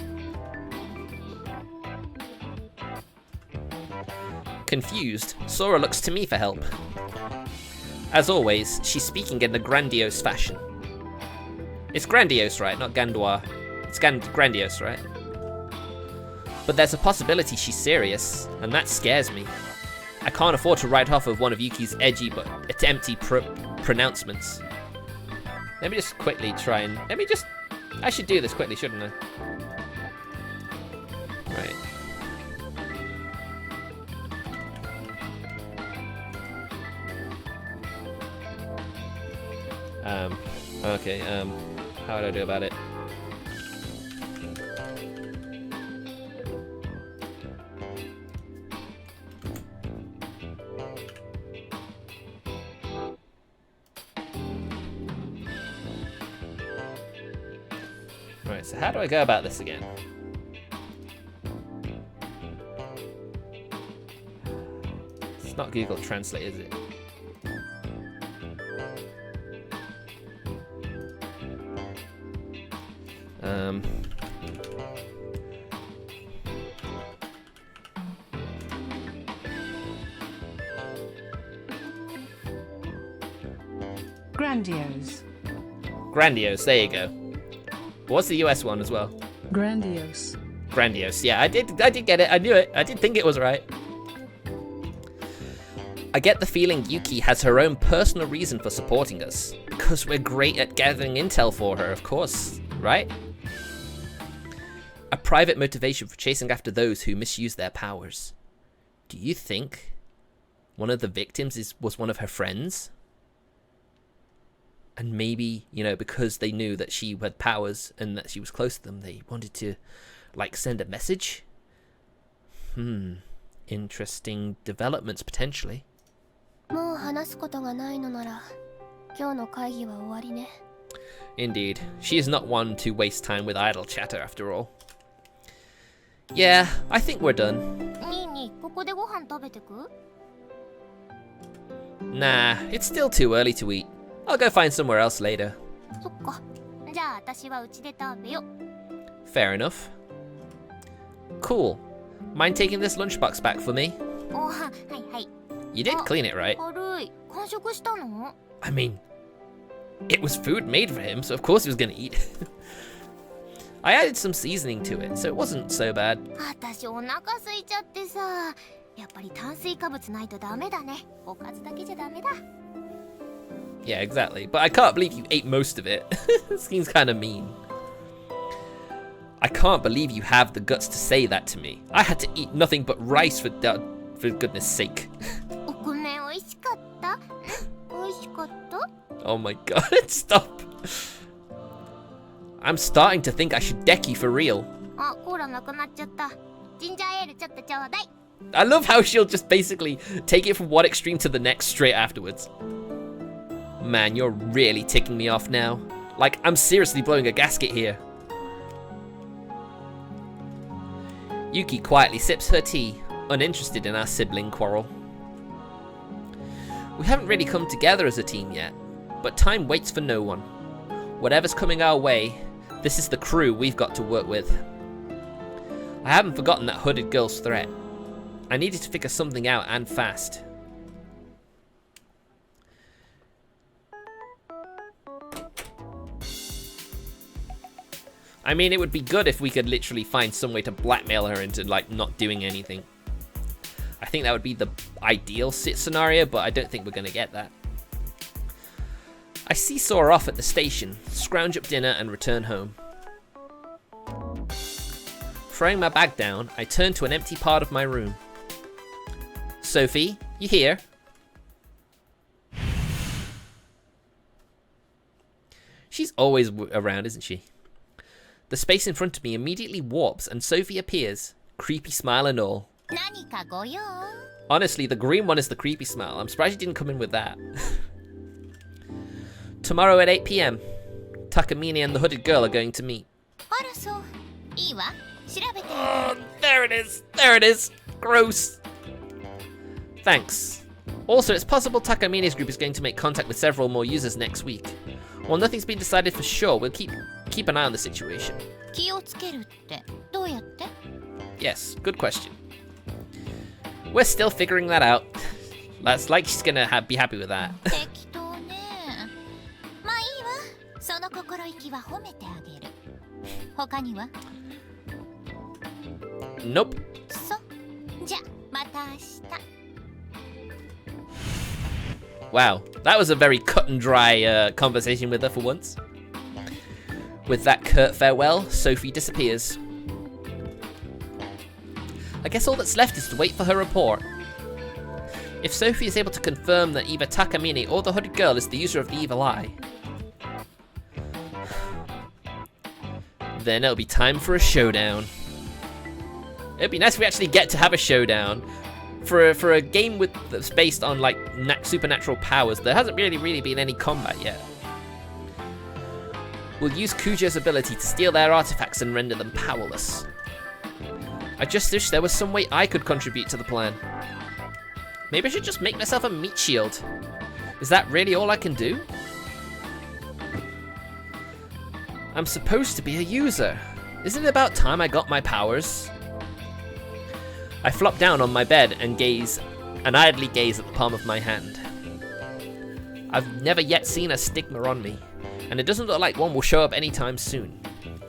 Confused, Sora looks to me for help. As always, she's speaking in a grandiose fashion. It's grandiose, right? Not Gandois. It's grandiose, right? But there's a possibility she's serious, and that scares me. I can't afford to write off of one of Yuki's edgy but empty pronouncements. Let me just quickly try and... I should do this quickly, shouldn't I? Right. Okay, how do I do about it? Right, so how do I go about this again? It's not Google Translate, is it? Grandiose. Grandiose, there you go. What's the US one as well? Grandiose. Grandiose, yeah, I did get it, I knew it, I did think it was right. I get the feeling Yuki has her own personal reason for supporting us, because we're great at gathering intel for her, of course, right? A private motivation for chasing after those who misuse their powers. Do you think one of the victims was one of her friends? And maybe, you know, because they knew that she had powers and that she was close to them, they wanted to, like, send a message? Interesting developments, potentially. もう話すことがないのなら、今日の会議は終わりね。Indeed. She is not one to waste time with idle chatter, after all. Yeah, I think we're done. ニーニー、ここでご飯食べてく？ Nah, it's still too early to eat. I'll go find somewhere else later. そっか。じゃあ私はうちで食べよ。Fair enough. Cool. Mind taking this lunchbox back for me? おは、はいはい。 You did clean it, right? 軽い。完食したの？ I mean, it was food made for him, so of course he was gonna eat. I added some seasoning to it, so it wasn't so bad. 私お腹空いちゃってさ。やっぱり炭水化物ないとダメだね。おかずだけじゃダメだ。Yeah, exactly. But I can't believe you ate most of it. Seems kind of mean. I can't believe you have the guts to say that to me. I had to eat nothing but rice for goodness sake. お米美味しかった？美味しかった？ Oh my god, stop. I'm starting to think I should deck you for real. あ、コーラなくなっちゃった。ジンジャーエールちょっとちょうだい。I love how she'll just basically take it from one extreme to the next straight afterwards. Man, you're really ticking me off now. Like, I'm seriously blowing a gasket here. Yuki quietly sips her tea, uninterested in our sibling quarrel. We haven't really come together as a team yet, but time waits for no one. Whatever's coming our way, this is the crew we've got to work with. I haven't forgotten that hooded girl's threat. I needed to figure something out, and fast. I mean, it would be good if we could literally find some way to blackmail her into, like, not doing anything. I think that would be the ideal scenario, but I don't think we're going to get that. I see Sora off at the station, scrounge up dinner, and return home. Throwing my bag down, I turn to an empty part of my room. Sophie, you here? She's always around, isn't she? The space in front of me immediately warps and Sophie appears, creepy smile and all. 何かご用？ Honestly, the green one is the creepy smile. I'm surprised you didn't come in with that. Tomorrow at 8 p.m, Takamine and the hooded girl are going to meet. あらそう。いいわ。調べて。 Oh, there it is. There it is. Gross. Thanks. Also, it's possible Takamine's group is going to make contact with several more users next week. While nothing's been decided for sure, we'll keep an eye on the situation. 気をつけるってどうやって？ Yes, good question. We're still figuring that out. That's like she's gonna be happy with that. 適当ね。まあいいわ。その心意気は褒めてあげる。他には？ Nope. そう。じゃまた明日。Wow, that was a very cut and dry conversation with her for once. With that curt farewell, Sophie disappears. I guess all that's left is to wait for her report. If Sophie is able to confirm that either Takamine or the hooded girl is the user of the evil eye, then it'll be time for a showdown. It'd be nice if we actually get to have a showdown. For a game that's based on like supernatural powers, there hasn't really been any combat yet. We'll use Kujo's ability to steal their artifacts and render them powerless. I just wish there was some way I could contribute to the plan. Maybe I should just make myself a meat shield. Is that really all I can do? I'm supposed to be a user. Isn't it about time I got my powers? I flop down on my bed and idly gaze at the palm of my hand. I've never yet seen a stigma on me, and it doesn't look like one will show up anytime soon.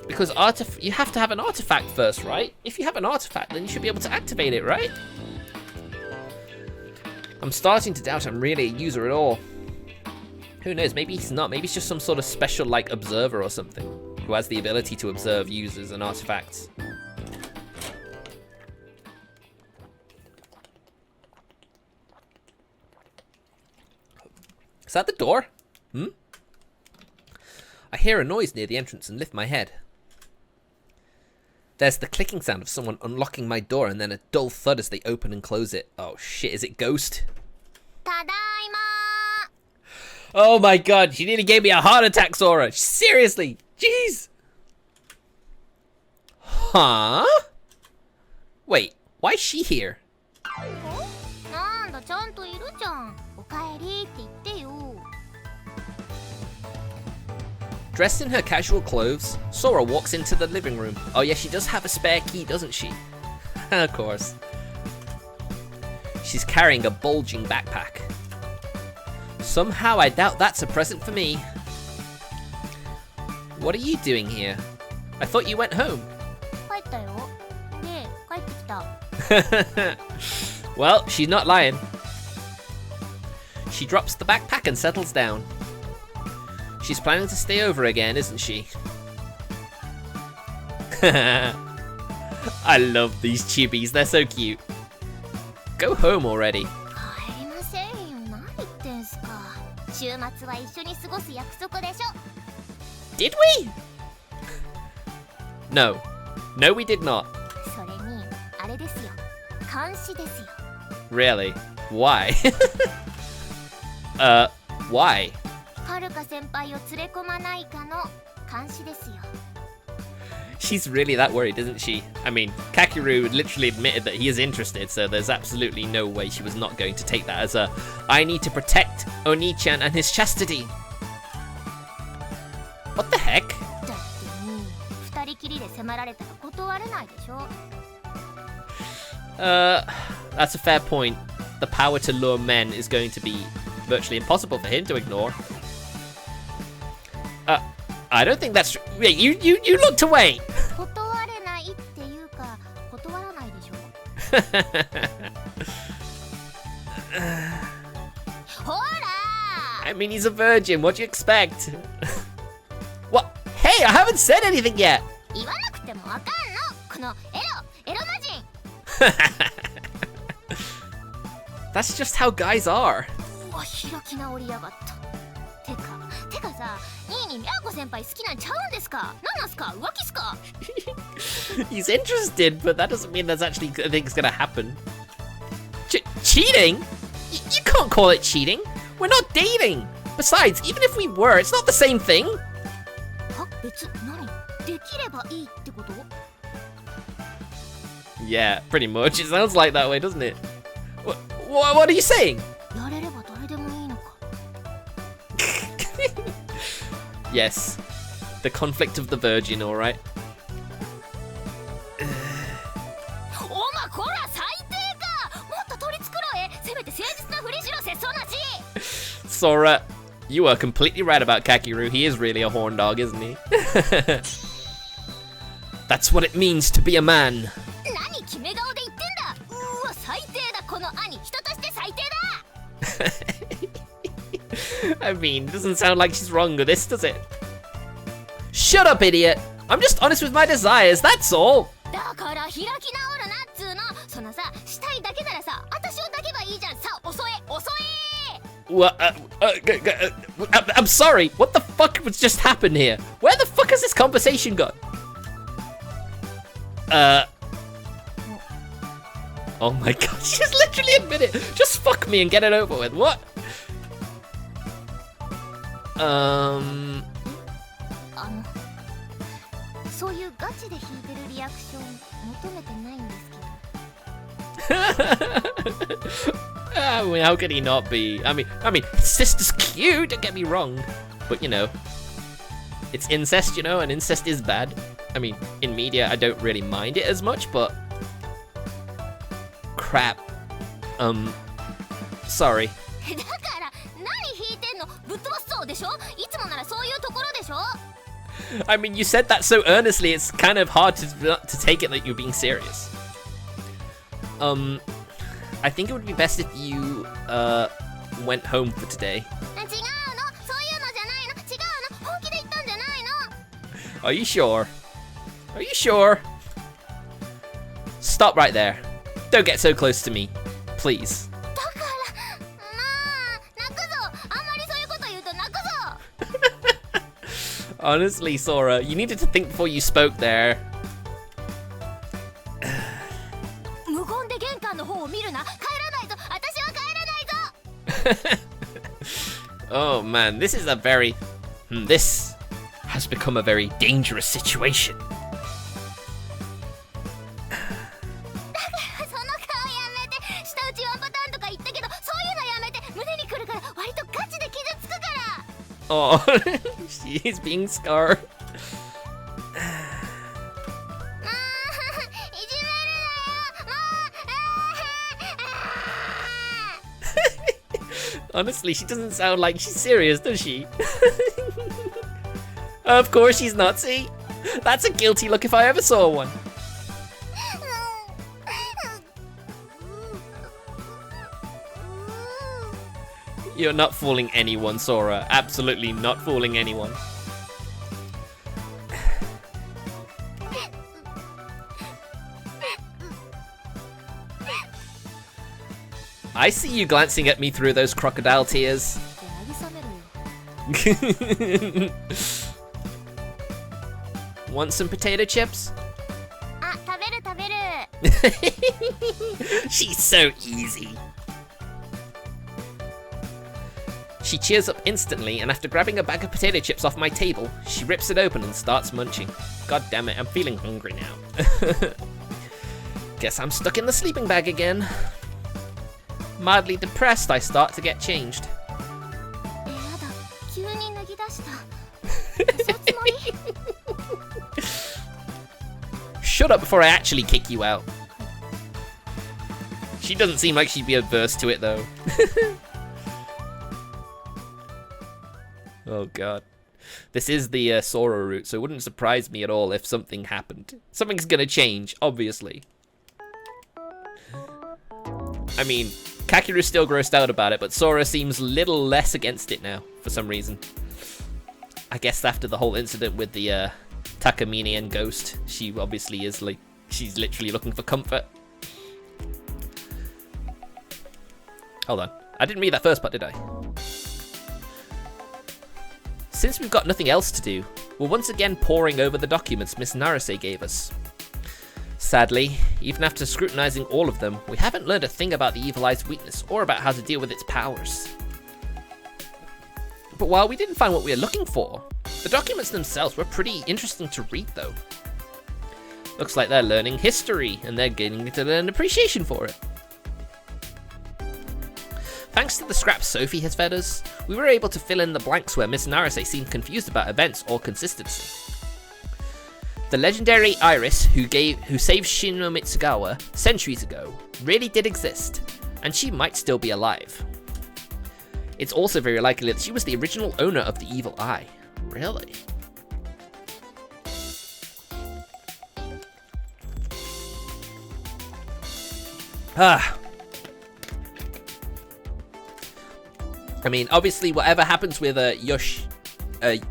Because you have to have an artifact first, right? If you have an artifact, then you should be able to activate it, right? I'm starting to doubt I'm really a user at all. Who knows, maybe he's not. Maybe he's just some sort of special, like, observer or something, who has the ability to observe users and artifacts. Is that the door? I hear a noise near the entrance and lift my head. There's the clicking sound of someone unlocking my door and then a dull thud as they open and close it. Oh shit, is it Ghost? Tadaima! Oh my god, she nearly gave me a heart attack, Sora. Seriously, jeez. Huh? Wait, why is she here? なんだちゃんといるじゃん。おかえりって言ってよ。 Dressed in her casual clothes, Sora walks into the living room. Oh yeah, she does have a spare key, doesn't she? Of course. She's carrying a bulging backpack. Somehow I doubt that's a present for me. What are you doing here? I thought you went home. 帰ったよ。で、帰ってきた。 Well, she's not lying. She drops the backpack and settles down. She's planning to stay over again, isn't she? I love these chibis, they're so cute. Go home already. 帰りませんよ。何言ってんすか。週末は一緒に過ごす約束でしょ。 Did we? No. No, we did not. それに、あれですよ。監視ですよ。 Really? Why? Why? はるか先輩を連れ込まないかの監視ですよ。 She's really that worried, isn't she? I mean, Kakeru literally admitted that he is interested, so there's absolutely no way she was not going to take that as a I need to protect Oni-chan and his chastity. What the heck? だってね、二人きりで迫られたら断れないでしょ。 That's a fair point. The power to lure men is going to be virtually impossible for him to ignore. I don't think that's true. Wait, you looked away. 断れないっていうか、断らないでしょ。ほら I mean, he's a virgin. What do you expect? What? Hey, I haven't said anything yet. 言わなくてもわかんの。このエロ魔人。 That's just how guys are. うわ、開き直りやがった。てかさ、ニーニーミャーコ先輩好きなんちゃうんですか？なんなんすか？浮気っすか？ He's interested, but that doesn't mean there's actually things gonna happen. Cheating? You can't call it cheating. We're not dating. Besides, even if we were, it's not the same thing. は、別、何？できればいいってこと？ Yeah, pretty much. It sounds like that way, doesn't it? What are you saying? やれれば誰でもいいのか。 Yes. The conflict of the virgin, alright. おまこら最低か。もっと取り繕え。せめて誠実なふりしろ、せそなし。 Sora, you are completely right about Kakeru. He is really a horn dog, isn't he? That's what it means to be a man. 何決め顔で言ってんだ。うわ最低だこの兄。人として最低だ。I mean, it doesn't sound like she's wrong with this, does it? Shut up, idiot! I'm just honest with my desires, that's all! だから開き直るなっつうの。そのさ、したいだけならさ、私を抱けばいいじゃん。さ、襲え襲え。 What? I'm sorry, what the fuck was just happened here? Where the fuck has this conversation gone? Oh my god, she just literally admitted it. Just fuck me and get it over with. What? そういうガチで弾いてるリアクション求めてないんですけど。I mean, how could he not be? I mean, his sister's cute, don't get me wrong. But, you know, it's incest, you know, and incest is bad. I mean, in media, I don't really mind it as much, but... Crap. Sorry. だから何弾いてんの？ぶっ飛ばすそうでしょ？いつもならそういうところでしょ？ I mean, you said that so earnestly, it's kind of hard to take it that you're being serious. I think it would be best if you, went home for today. 違うの？そういうのじゃないの？違うの？本気で言ったんじゃないの？ Are you sure? Are you sure? Stop right there. Don't get so close to me. Please. だからまあ泣くぞ。あんまりそういうこと言うと泣くぞ。 Honestly, Sora, you needed to think before you spoke there. 無言で玄関の方を見るな。帰らないぞ。私は帰らないぞ。 Oh man, this is a very... this has become a very dangerous situation. その顔やめて。舌打ちワンパターンとか言ったけど、そういうのやめて。胸にくるから割とガチで傷つくから。 Oh, she's being scarred. いじめるなよ。もう。 Honestly, she doesn't sound like she's serious, does she? Of course she's not, see? That's a guilty look if I ever saw one. You're not fooling anyone, Sora. Absolutely not fooling anyone. I see you glancing at me through those crocodile tears. Want some potato chips? あ、食べる食べる。 She's so easy. She cheers up instantly, and after grabbing a bag of potato chips off my table, she rips it open and starts munching. God damn it, I'm feeling hungry now. Guess I'm stuck in the sleeping bag again. Mildly depressed, I start to get changed. やだ、急に脱ぎ出した。そうつもり？ Shut up before I actually kick you out. She doesn't seem like she'd be adverse to it though. Oh god. This is the Sora route, so it wouldn't surprise me at all if something happened. Something's gonna change, obviously. I mean, Kakeru's still grossed out about it, but Sora seems little less against it now, for some reason. I guess after the whole incident with the Takamine and Ghost, she obviously is like, she's literally looking for comfort. Hold on, I didn't read that first part, did I? Since we've got nothing else to do, we're once again poring over the documents Miss Narase gave us. Sadly, even after scrutinizing all of them, we haven't learned a thing about the Evil Eye's weakness or about how to deal with its powers. But while we didn't find what we were looking for, the documents themselves were pretty interesting to read though. Looks like they're learning history and they're getting to learn appreciation for it. Thanks to the scraps Sophie has fed us, we were able to fill in the blanks where Miss Narase seemed confused about events or consistency. The legendary Iris who saved Shinno Mitsugawa centuries ago really did exist, and she might still be alive. It's also very likely that she was the original owner of the Evil Eye. Really? I mean, obviously, whatever happens with can't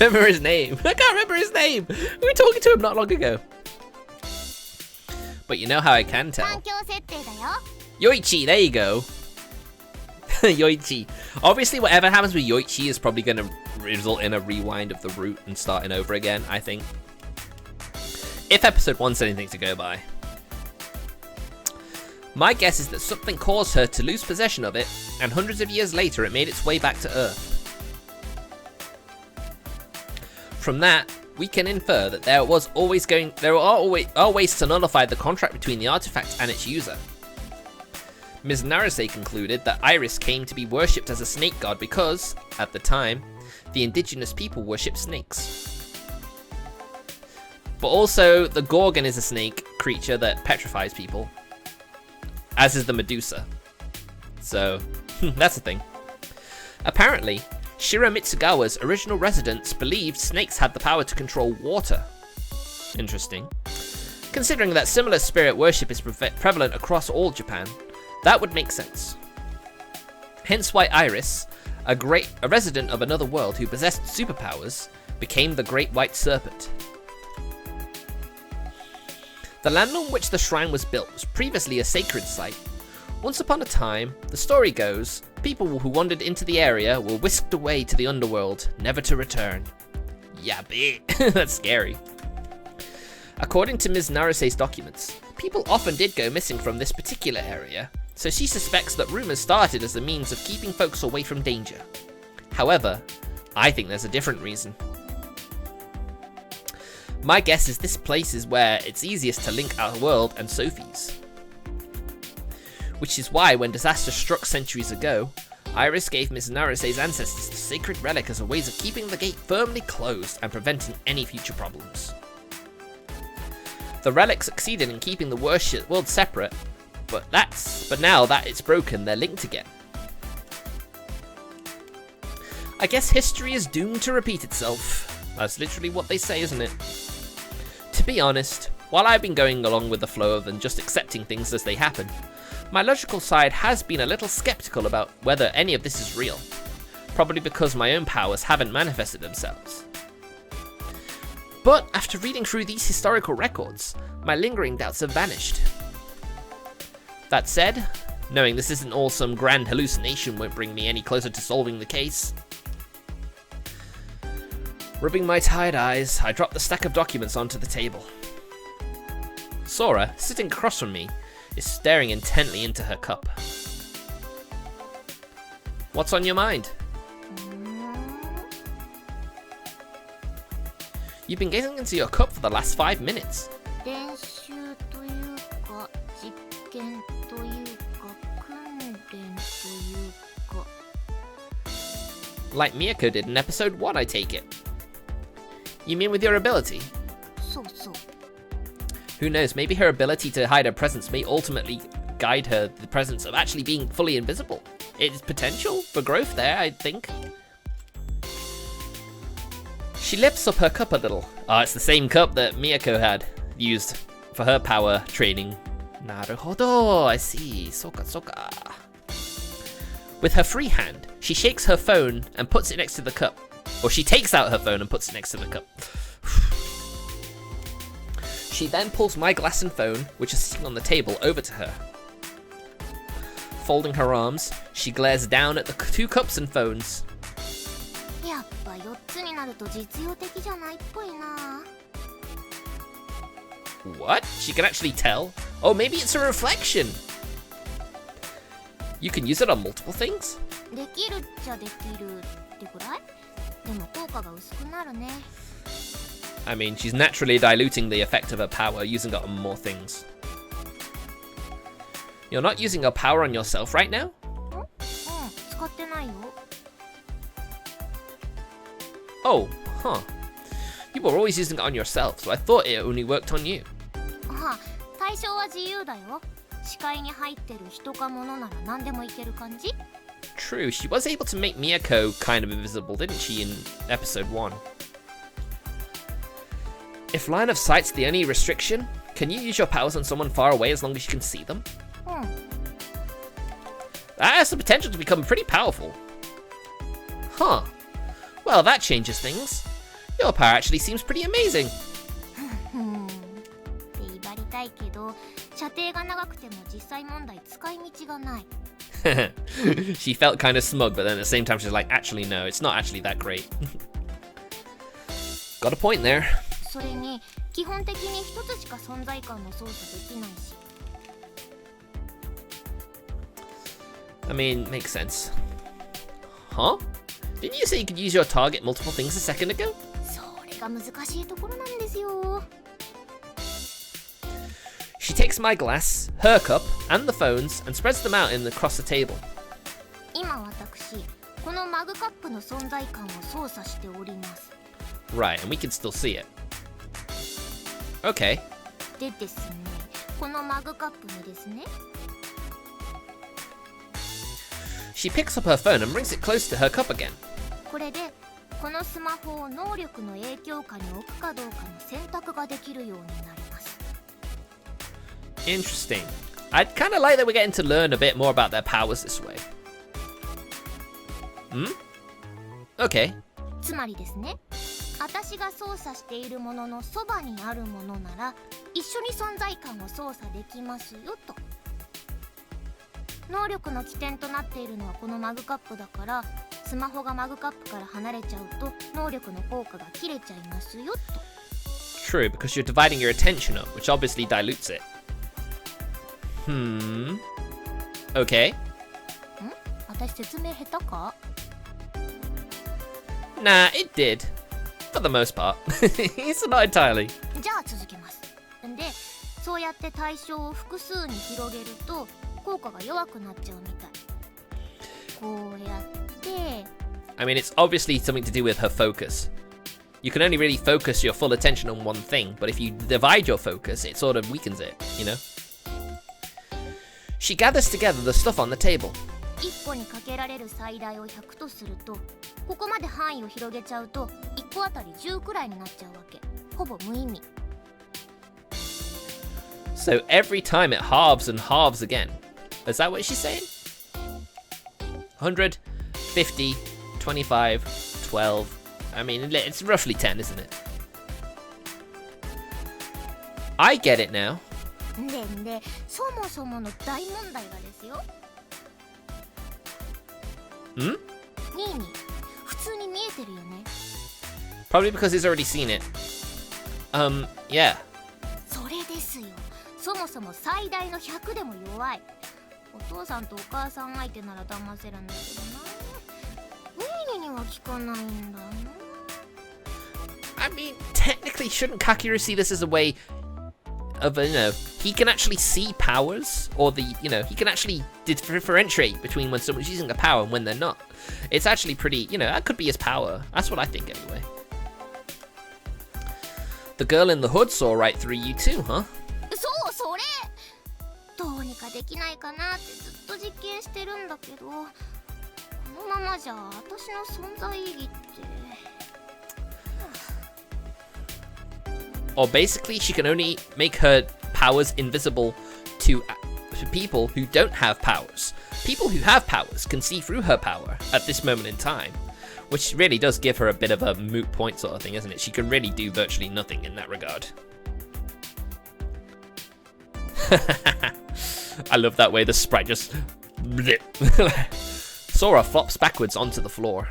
remember his name. I can't remember his name. We were talking to him not long ago. But you know how I can tell. 環境設定だよ Yoichi, there you go. Yoichi. Obviously, whatever happens with Yoichi is probably going to result in a rewind of the route and starting over again, I think. If episode 1's anything to go by. My guess is that something caused her to lose possession of it, and hundreds of years later it made its way back to Earth. From that, we can infer that there are always ways to nullify the contract between the artifact and its user. Ms. Narase concluded that Iris came to be worshipped as a snake god because, at the time, the indigenous people worshipped snakes. But also, the Gorgon is a snake creature that petrifies people, as is the Medusa. So, that's a thing. Apparently, Shiro Mitsugawa's original residents believed snakes had the power to control water. Interesting. Considering that similar spirit worship is prevalent across all Japan, that would make sense. Hence why Iris, a resident of another world who possessed superpowers, became the Great White Serpent. The land on which the shrine was built was previously a sacred site. Once upon a time, the story goes, people who wandered into the area were whisked away to the underworld, never to return. Yeah, that's scary. According to Ms. Narase's documents, people often did go missing from this particular area, so she suspects that rumors started as a means of keeping folks away from danger. However, I think there's a different reason. My guess is this place is where it's easiest to link our world and Sophie's. Which is why, when disaster struck centuries ago, Iris gave Ms. Narase's ancestors the sacred relic as a way of keeping the gate firmly closed and preventing any future problems. The relic succeeded in keeping the world separate, but now that it's broken, they're linked again. I guess history is doomed to repeat itself. That's literally what they say, isn't it? To be honest, while I've been going along with the flow of and just accepting things as they happen, my logical side has been a little skeptical about whether any of this is real, probably because my own powers haven't manifested themselves. But after reading through these historical records, my lingering doubts have vanished. That said, knowing this isn't all some grand hallucination won't bring me any closer to solving the case. Rubbing my tired eyes, I drop the stack of documents onto the table. Sora, sitting across from me, is staring intently into her cup. What's on your mind? You've been gazing into your cup for the last 5 minutes. 練習というか実験というか訓練というか Like Miyako did in episode 1, I take it. You mean with your ability? そうそう Who knows, maybe her ability to hide her presence may ultimately guide her the presence of actually being fully invisible. It's potential for growth there, I think. She lifts up her cup a little. Ah, it's the same cup that Miyako had used for her power training. Naruhodo, I see. Soka soka. With her free hand, she shakes her phone and puts it next to the cup. Or she takes out her phone and puts it next to the cup. She then pulls my glass and phone, which is sitting on the table, over to her. Folding her arms, she glares down at the 2 cups and phones. やっぱ4つになると実用的じゃないっぽいな What? She can actually tell? Oh, maybe it's a reflection. You can use it on multiple things? できるっちゃできるってくらいでも効果が薄くなるね I mean, she's naturally diluting the effect of her power, using it on more things. You're not using your power on yourself right now? 使ってないよ Oh, huh. You were always using it on yourself, so I thought it only worked on you. あ対象は自由だよ視界に入ってる人か物なら何でもいける感じ True, she was able to make Miyako kind of invisible, didn't she, in episode 1? If line of sight's the only restriction, can you use your powers on someone far away as long as you can see them? That has the potential to become pretty powerful. Huh. Well, that changes things. Your power actually seems pretty amazing. って威張りたいけど、射程が長くても実際問題使い道がない。She felt kind of smug, but then at the same time she's like, actually no, it's not actually that great. Got a point there. それに基本的に一つしか存在感の操作できないし。I mean, makes sense. Huh? Didn't you say you could use your target multiple things a second ago? それが難しいところなんですよ。She takes my glass, her cup, and the phones and spreads them out across the table. 今私、このマグカップの存在感を操作しております。Right, and we can still see it. Okay. でですね、このマグカップにですね。She picks up her phone and brings it close to her cup again. これでこのスマホを能力の影響下に置くかどうかの選択ができるようになります。Interesting. I'd kind of like that we're getting to learn a bit more about their powers this way. Okay. つまりですね、私が操作しているもののそばにあるものなら一緒に存在感を操作できますよと。能力の起点となっているのはこのマグカップだから、スマホがマグカップから離れちゃうと能力の効果が切れちゃいますよと。 True, because you're dividing your attention up, which obviously dilutes it. Okay. 私説明下手か？ Nah, it did. For the most part. It's not entirely. じゃあ続けます。んで、そうやって対象を複数に広げると効果が弱くなっちゃうみたい。こうやって。I mean, it's obviously something to do with her focus. You can only really focus your full attention on one thing, but if you divide your focus, it sort of weakens it, you know? She gathers together the stuff on the table. 1個にかけられる最大を100とすると、ここまで範囲を広げちゃうと1個あたり10くらいになっちゃうわけ。ほぼ無意味。So every time it halves and halves again. Is that what she's saying? 100, 50, 25, 12. I mean, it's roughly 10, isn't it? I get it now. で、そもそもの大問題がですよ。ニーニー、普通に見えてるよね。Probably because he's already seen it. Yeah. それですよ。そもそも最大の100でも弱い。お父さんとお母さん相手なら騙せるんだけどな。ニーニーには効かないんだな。I mean, technically, shouldn't Kakira see this as a way of, he can actually see powers, or he can actually differentiate between when someone's using a power and when they're not. It's actually pretty, that could be his power. That's what I think anyway. The girl in the hood saw right through you too, huh? そう、それどうにかできないかなってずっと実験してるんだけど、このままじゃ私の存在意義って。Or basically, she can only make her powers invisible to people who don't have powers. People who have powers can see through her power at this moment in time, which really does give her a bit of a moot point sort of thing, isn't it? She can really do virtually nothing in that regard. I love that way the sprite just... Sora flops backwards onto the floor.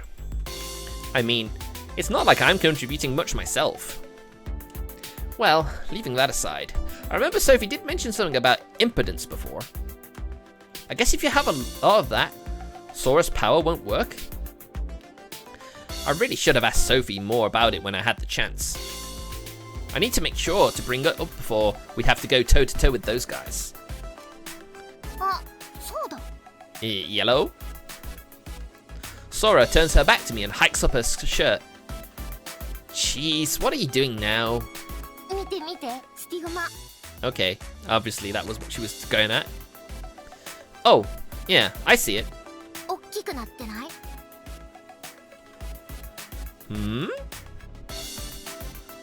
I mean, it's not like I'm contributing much myself. Well, leaving that aside, I remember Sophie did mention something about impotence before. I guess if you have a lot of that, Sora's power won't work. I really should have asked Sophie more about it when I had the chance. I need to make sure to bring it up before we have to go toe-to-toe with those guys. あ、そうだ。 Yellow? Sora turns her back to me and hikes up her shirt. Jeez, what are you doing now? 見て見て、スティグマ。 Okay, obviously that was what she was going at. Oh, yeah, I see it. 大きくなってない？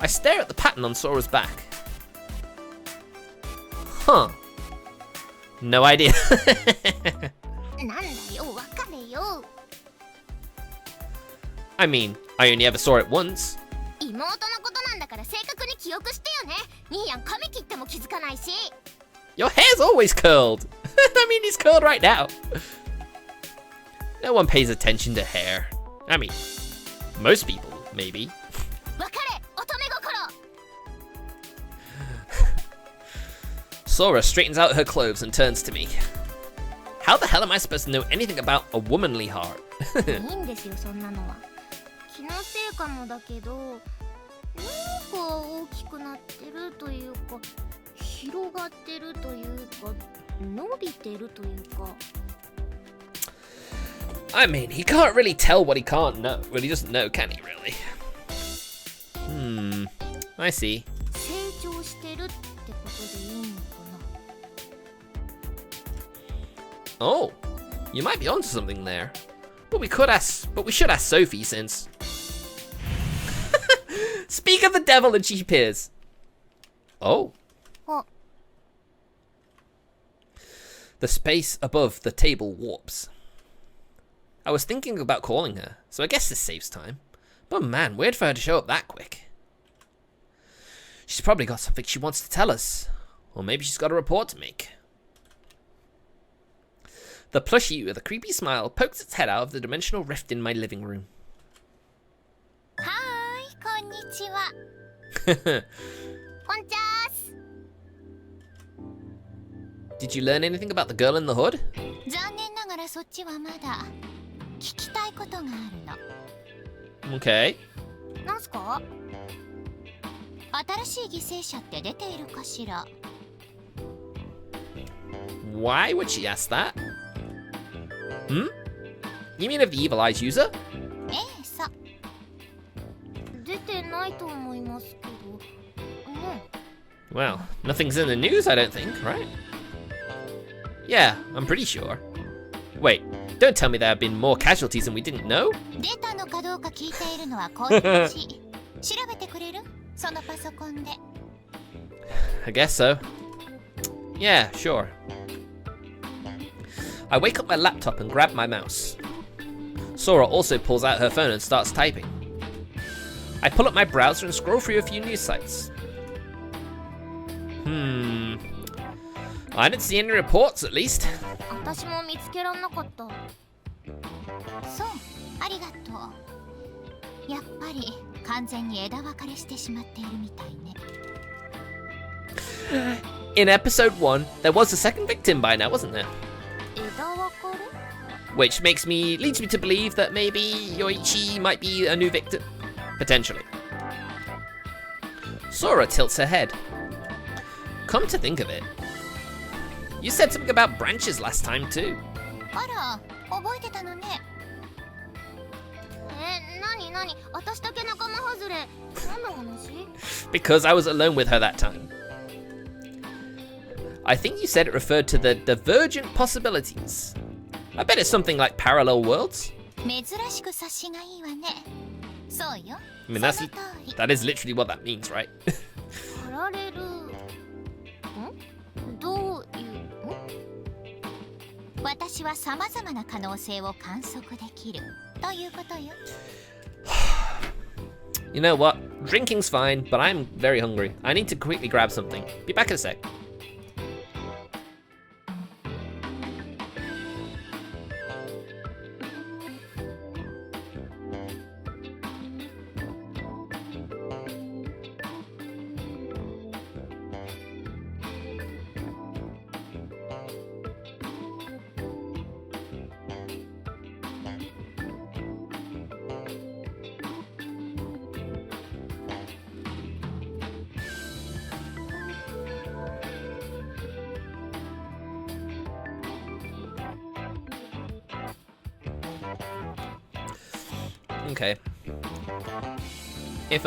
I stare at the pattern on Sora's back. Huh. No idea. なんだよ、別れよ。 I mean, I only ever saw it once. 妹のことなんだから正確に記憶してよね。ニーヤン髪切っても気づかないし。 Your hair's always curled. I mean, it's curled right now. No one pays attention to hair. I mean, most people, maybe. 別れ、乙女心。 Sora straightens out her clothes and turns to me. How the hell am I supposed to know anything about a womanly heart? いいんですよ、そんなのは。気のせいかもだけど、なんか大きくなってるというか、広がってるというか、伸びてるというか。 I mean, he can't really tell what he can't know. Well, he doesn't know, can he, really? I see. 成長してるってことでいいのかな。 Oh, you might be onto something there. But we should ask Sophie since... Speak of the devil and she appears. Oh. あ、 The space above the table warps. I was thinking about calling her, so I guess this saves time. But man, weird for her to show up that quick. She's probably got something she wants to tell us. Or maybe she's got a report to make. The plushie with a creepy smile pokes its head out of the dimensional rift in my living room. はーい、こんにちは。こんちゃーす。 Did you learn anything about the girl in the hood? 残念ながらそっちはまだ聞きたいことがあるの。 Okay. なんすか？新しい犠牲者って出ているかしら？ Why would she ask that? Hmm? You mean of the Evil Eyes user? ええさ。出てないと思いますけど。Well, nothing's in the news, I don't think, right? Yeah, I'm pretty sure. Wait, don't tell me there have been more casualties and we didn't know? 出たのかどうか聞いているのはこっち。調べてくれる？そのパソコンで。 I guess so. Yeah, sure. I wake up my laptop and grab my mouse. Sora also pulls out her phone and starts typing. I pull up my browser and scroll through a few news sites. I didn't see any reports, at least. 私も見つけらんなかった。そう、ありがとう。やっぱり完全に枝分かれしてしまっているみたいね。 In episode 1, there was a second victim by now, wasn't there? 枝分かれ？ Which leads me to believe that maybe Yoichi might be a new victim. Potentially. Sora tilts her head. Come to think of it, you said something about branches last time too. あら、覚えてたのね。なに、私だけ仲間外れ。何の話？ Because I was alone with her that time. I think you said it referred to the divergent possibilities. I bet it's something like parallel worlds. 珍しく察しがいいわね。そうよ。 I mean, その通り。 that is literally what that means, right? パラレル。どういう？私は様々な可能性を観測できるということよ。 You know what? Drinking's fine, but I'm very hungry. I need to quickly grab something. Be back in a sec. Okay. If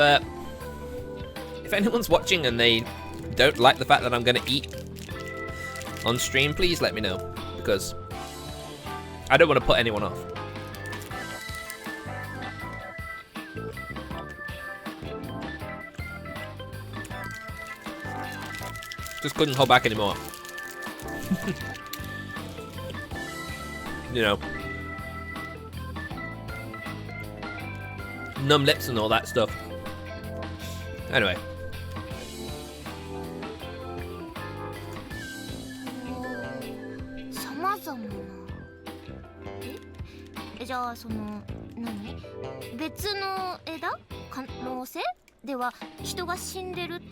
anyone's watching and they don't like the fact that I'm gonna eat on stream, please let me know, because I don't want to put anyone off. Just couldn't hold back anymore. you know, numb lips and all that stuff. Anyway. 様々な。じゃあその何？別の枝？可能性？では人が死んでるってこ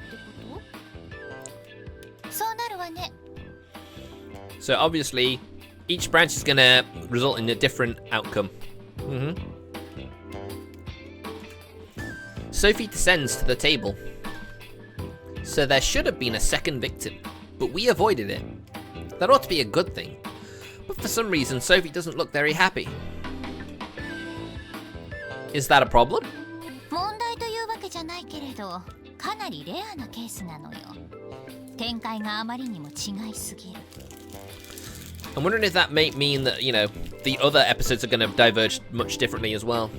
と？そうなるわね。So obviously, each branch is gonna result in a different outcome. Sophie descends to the table. So there should have been a second victim, but we avoided it. That ought to be a good thing. But for some reason, Sophie doesn't look very happy. Is that a problem? 問題というわけじゃないけれど、かなりレアなケースなのよ。展開があまりにも違いすぎる。I'm wondering if that may mean that, you know, the other episodes are going to diverge much differently as well.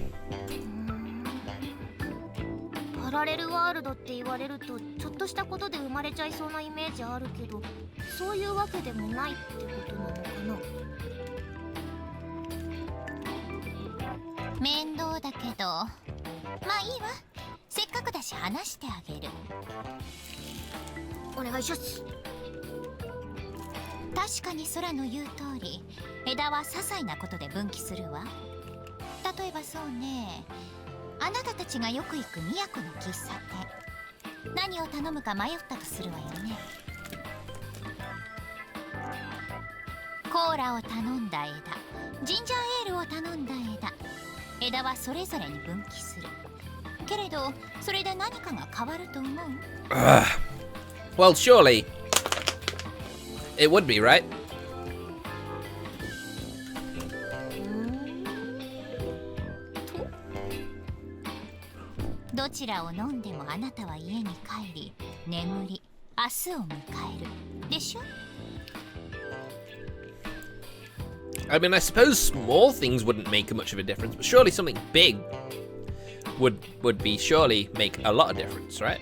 パラレルワールドって言われるとちょっとしたことで生まれちゃいそうなイメージあるけど、そういうわけでもないってことなのかな。面倒だけど、まあいいわ。せっかくだし話してあげる。お願いします。確かに空の言う通り、枝は些細なことで分岐するわ。例えばそうね、あなたたちがよく行く宮古の喫茶店、何を頼むか迷ったとするわよね。コーラを頼んだ枝、ジンジャーエールを頼んだ枝はそれぞれに分岐する。けれどそれで何かが変わると思う？ Well, surely it would be, right? どちらを飲んでもあなたは家に帰り、眠り、明日を迎えるでしょ？ I mean, I suppose small things wouldn't make much of a difference, but surely something big would be surely make a lot of difference, right?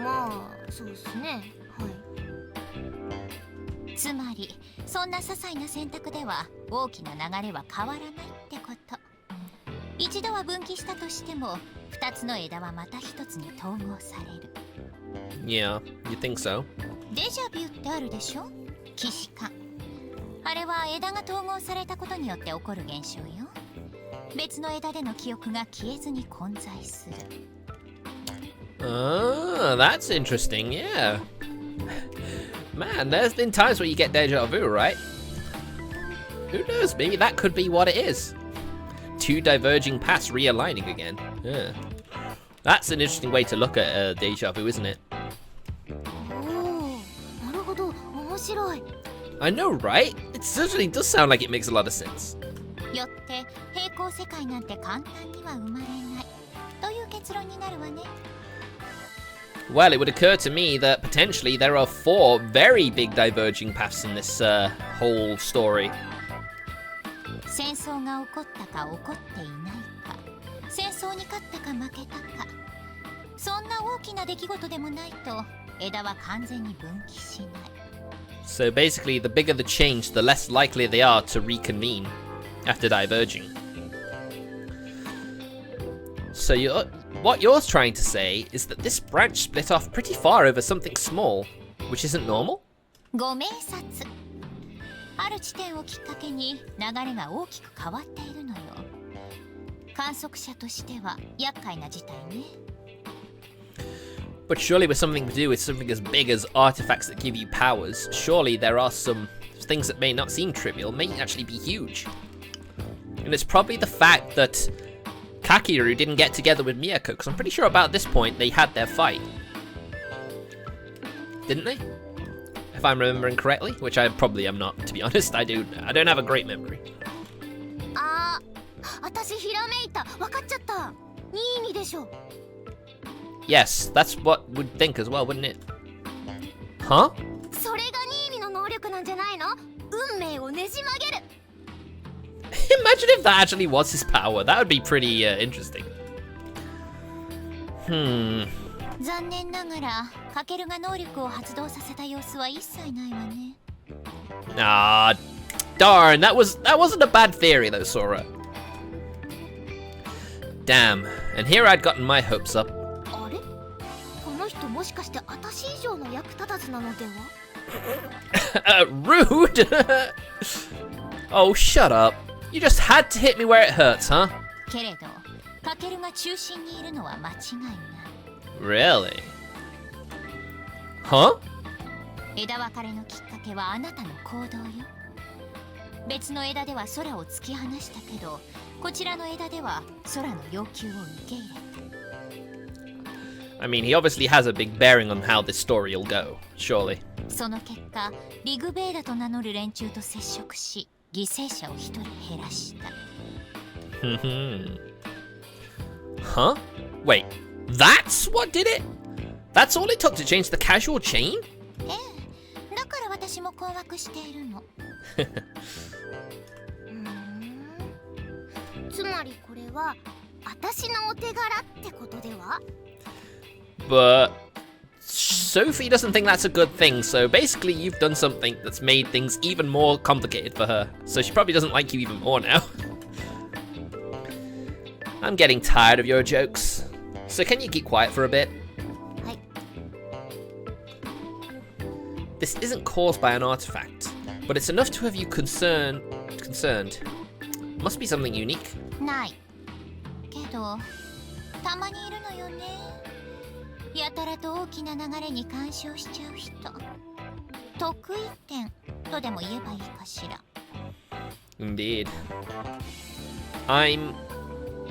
まあ、そうですね。はい。つまり、そんな些細な選択では大きな流れは変わらないってこと。一度は分岐したとしても、二つの枝はまた一つに統合される。Yeah, you think so? デジャビューってあるでしょ？既視感。あれは枝が統合されたことによって起こる現象よ。別の枝での記憶が消えずに混在する。Oh, that's interesting, yeah. Man, there's been times where you get deja vu, right? Who knows, maybe that could be what it is. Two diverging paths realigning again. Yeah. That's an interesting way to look at deja vu, isn't it? おお、なるほど、面白い。I know, right? It certainly does sound like it makes a lot of sense. よって平行世界なんて簡単には生まれないという結論になるわね。Well, it would occur to me that potentially there are 4 very big diverging paths in this whole story. 戦争が起こったか起こっていないか、戦争に勝ったか負けたか、そんな大きな出来事でもないと枝は完全に分岐しない。So basically, the bigger the change, the less likely they are to reconvene after diverging. So what you're trying to say is that this branch split off pretty far over something small, which isn't normal? ご明察。ある地点をきっかけに流れが大きく変わっているのよ。観測者としては厄介な事態ね。But surely with something to do with something as big as artifacts that give you powers, surely there are some things that may not seem trivial, may actually be huge. And it's probably the fact that Kakeru didn't get together with Miyako, because I'm pretty sure about this point they had their fight. Didn't they? If I'm remembering correctly, which I probably am not, to be honest. I don't have a great memory. ああ、私ひらめいた。わかっちゃった。ニーニでしょ。Yes, that's what we'd think as well, wouldn't it? Huh? それがニーニの能力なんじゃないの？運命をねじ曲げる。Imagine if that actually was his power. That would be pretty interesting. 残念ながら、カケルが能力を発動させた様子は一切ないわね。Darn, that wasn't a bad theory though, Sora. Damn, and here I'd gotten my hopes up. あれ、この人もしかして私以上の役立たずなのでは？ Rude! Oh, shut up. You just had to hit me where it hurts, huh? けれど、カケルが中心にいるのは間違いない。 Really? Huh? 枝分かれのきっかけはあなたの行動よ。別の枝では空を突き放したけど、こちらの枝では空の要求を受け入れた。 I mean, he obviously has a big bearing on how this story will go, surely. その結果、リグベーダと名乗る連中と接触し、犠牲者を一人減らした。Huh? Wait, that's what did it? That's all it took to change the casual chain? ええ、だから私も困惑しているの。つまりこれは私のお手柄ってことでは？ But Sophie doesn't think that's a good thing, so basically you've done something that's made things even more complicated for her. So she probably doesn't like you even more now. I'm getting tired of your jokes. So can you keep quiet for a bit? はい。 This isn't caused by an artifact, but it's enough to have you concerned. Must be something unique. ない。けど、たまにいるのよね。やたらと大きな流れに干渉しちゃう人。得意点とでも言えばいいかしら。Indeed. I'm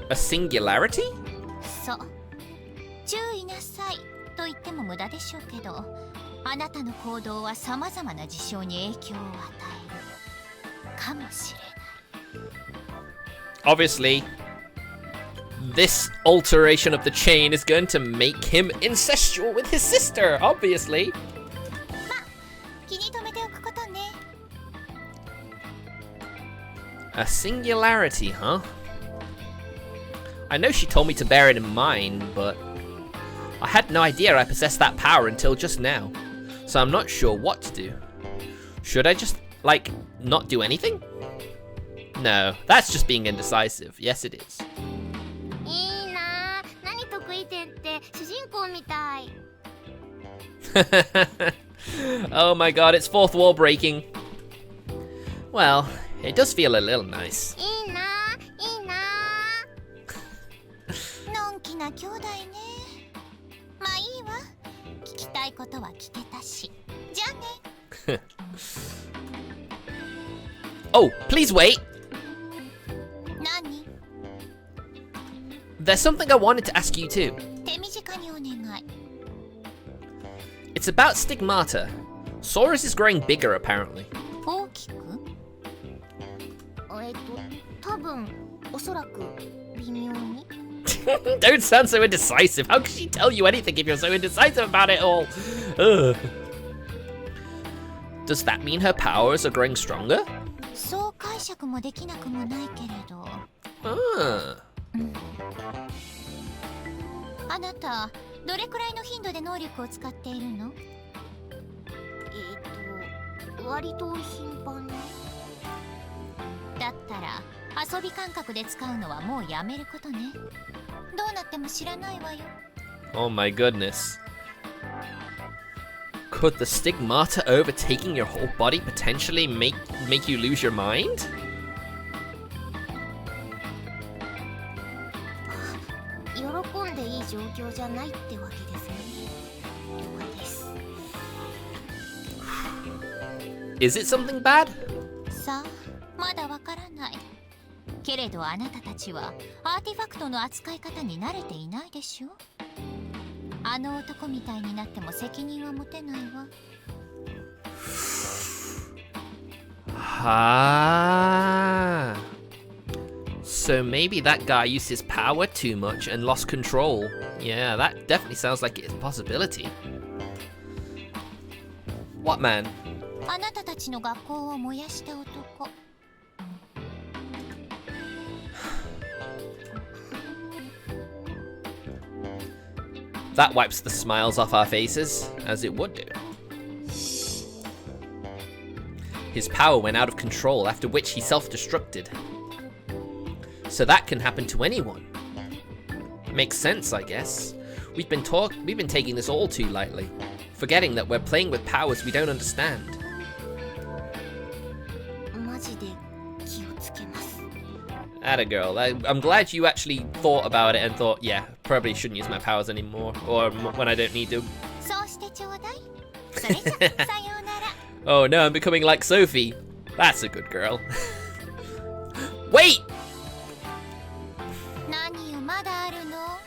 a singularity? そう。注意なさいと言っても無駄でしょうけど、あなたの行動は様々な事象に影響を与えるかもしれない。Obviously, this alteration of the chain is going to make him incestual with his sister, obviously. まあ、気に留めておくことね。A singularity, huh? I know she told me to bear it in mind, but I had no idea I possessed that power until just now. So I'm not sure what to do. Should I just, like, not do anything? No, that's just being indecisive. Yes, it is. いいなあ、何得意点って主人公みたい。Oh my god, it's fourth wall breaking. Well, it does feel a little nice. いいなあ、いいなあ。のんきな兄弟ね。まあいいわ。聞きたいことは聞けたし。じゃあね。Oh, please wait. 何？ There's something I wanted to ask you too. 手短にお願い。It's about stigmata. Sora's is growing bigger, apparently. 大きく？多分おそらく微妙に。Don't sound so indecisive. How could she tell you anything if you're so indecisive about it all? Ugh. Does that mean her powers are growing stronger? そう解釈もできなくもないけれど。Ah. あなた、どれくらいの頻度で能力を使っているの？割と頻繁に。だったら遊び感覚で使うのはもうやめることね。どうなっても知らないわよ。 Oh my goodness. Could the stigmata overtaking your whole body potentially make you lose your mind? 喜んでいい状況じゃないってわけですね。了解です。Is it something bad? さあ、まだわからない。けれどあなたたちはアーティファクトの扱い方に慣れていないでしょ。あの男みたいになっても責任は持てないわ。Ah. So maybe that guy used his power too much and lost control. Yeah, that definitely sounds like it's a possibility. What man? あなたたちの学校を燃やした男。That wipes the smiles off our faces, as it would do. His power went out of control, after which he self-destructed. So that can happen to anyone. Makes sense, I guess. We've been taking this all too lightly, forgetting that we're playing with powers we don't understand. マジで気をつけます。 Atta girl. I'm glad you actually thought about it and thought, yeah, probably shouldn't use my powers anymore, or when I don't need to. そうしてちょうだい。それじゃ、さようなら。Oh no, I'm becoming like Sophie. That's a good girl. Wait! 何よ、まだあるの？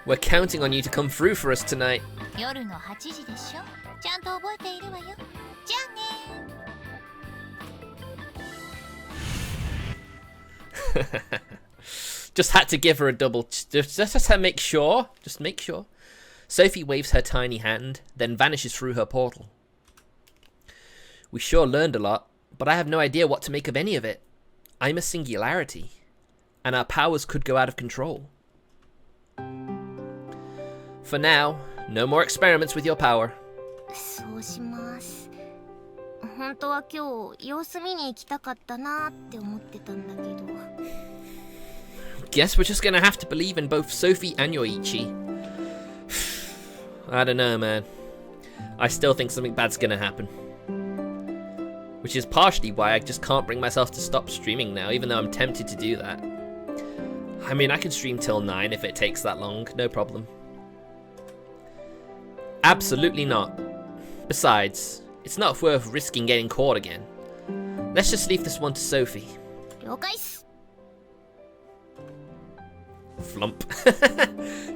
We're counting on you to come through for us tonight. 夜の8時でしょ。ちゃんと覚えているわよ。じゃあね。Just had to give her a double. Just to make sure. Just make sure. Sophie waves her tiny hand, then vanishes through her portal. We sure learned a lot, but I have no idea what to make of any of it. I'm a singularity, and our powers could go out of control. For now, no more experiments with your power. そうします。本当は今日様子見に行きたかったなって思ってたんだけど。Guess we're just gonna have to believe in both Sophie and Yoichi. I don't know, man. I still think something bad's gonna happen. Which is partially why I just can't bring myself to stop streaming now, even though I'm tempted to do that. I mean, I can stream till 9 if it takes that long, no problem. Absolutely not. Besides, it's not worth risking getting caught again. Let's just leave this one to Sophie. 了解っす。 Flump.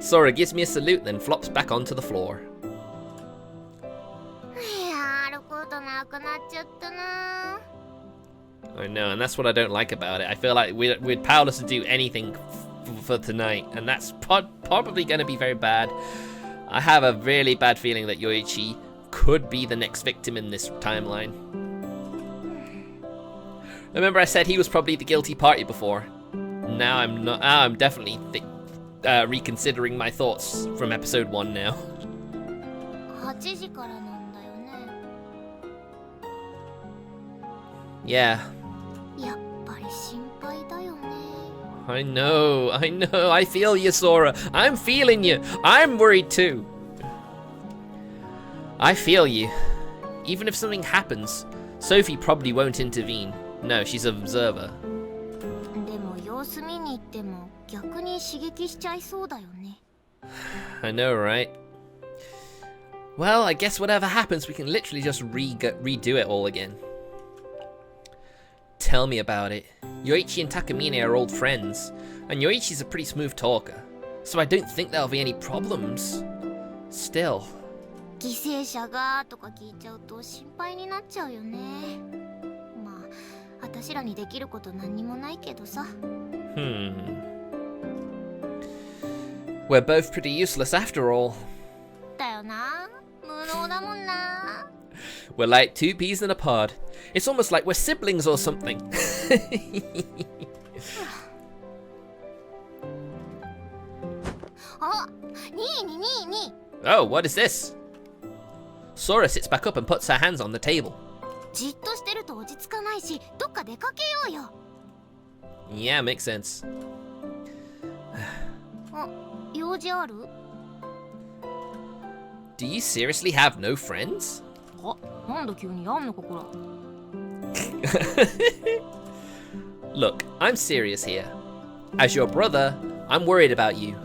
Sora gives me a salute, then flops back onto the floor. いや、あることなくなっちゃったな。 I know, and that's what I don't like about it. I feel like we're powerless to do anything for tonight, and that's probably going to be very bad. I have a really bad feeling that Yoichi could be the next victim in this timeline. Remember I said he was probably the guilty party before? Now I'm not. I'm definitely reconsidering my thoughts from episode 1 now. 8時からなんだよね。 Yeah. やっぱり心配だよね。 I know. I feel you, Sora. I'm feeling you. I'm worried too. I feel you. Even if something happens, Sophie probably won't intervene. No, she's an observer. でも様子見に行っても逆に刺激しちゃいそうだよね。 I know, right? Well, I guess whatever happens, we can literally just redo it all again. Tell me about it. Yoichi and Takamine are old friends, and Yoichi's a pretty smooth talker, so I don't think there'll be any problems. Still. 犠牲者がとか聞いちゃうと心配になっちゃうよね。まあ、私らにできること何にもないけどさ。We're both pretty useless after all. だよな。無能だもんな。 We're like two peas in a pod. It's almost like we're siblings or something. あ、に。 Oh, what is this? Sora sits back up and puts her hands on the table. じっとしてると落ち着かないし、どっか出かけようよ。 Yeah, makes sense. あ、用事ある？ Do you seriously have no friends? あ、なんだ急にやんのかこら。 Look, I'm serious here. As your brother, I'm worried about you.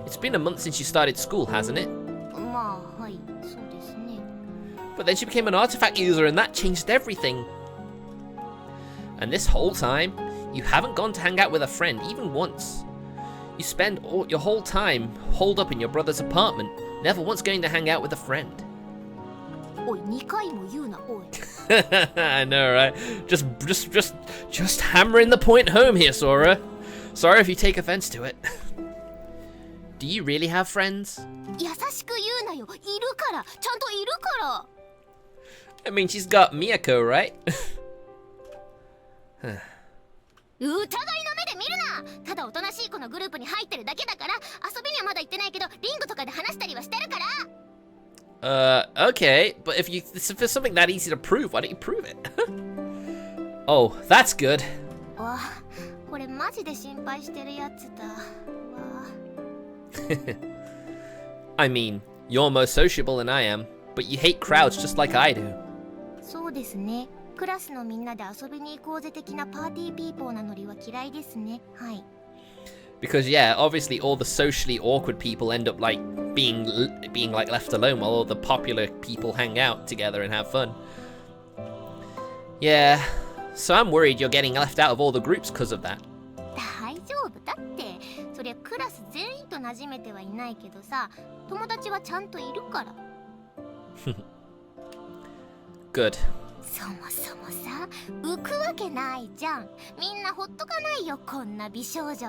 It's been a month since you started school, hasn't it? まあ、はい、そうですね。 But then she became an artifact user and that changed everything. And this whole time, you haven't gone to hang out with a friend even once. You spend your whole time holed up in your brother's apartment, never once going to hang out with a friend. おい、2回も言うな、おい。 I know, right? Just hammering the point home here, Sora. Sorry if you take offense to it. Do you really have friends? 優しく言うなよ。いるから。ちゃんといるから。 I mean, she's got Miyako, right? 疑いの目で見るな。ただおとなしい子のグループに入ってるだけだから、遊びにはまだ行ってないけどリングとかで話したりはしてるから。Okay, but if it's something that easy to prove, why don't you prove it? Oh, that's good. わあ、これマジで心配してるやつだ。わあ。I mean, you're more sociable than I am, but you hate crowds just like I do. そうですね。クラスのみんなで遊びに行こうぜ的なパーティーピーポーなノリは嫌いですね。はい。Because yeah, obviously all the socially awkward people end up like being like left alone while all the popular people hang out together and have fun. Yeah, so I'm worried you're getting left out of all the groups because of that. 大丈夫だって。そりゃクラス全員と馴染めてはいないけどさ、友達はちゃんといるから。Good. そもそもさ、浮くわけないじゃん。みんなほっとかないよ、こんな美少女。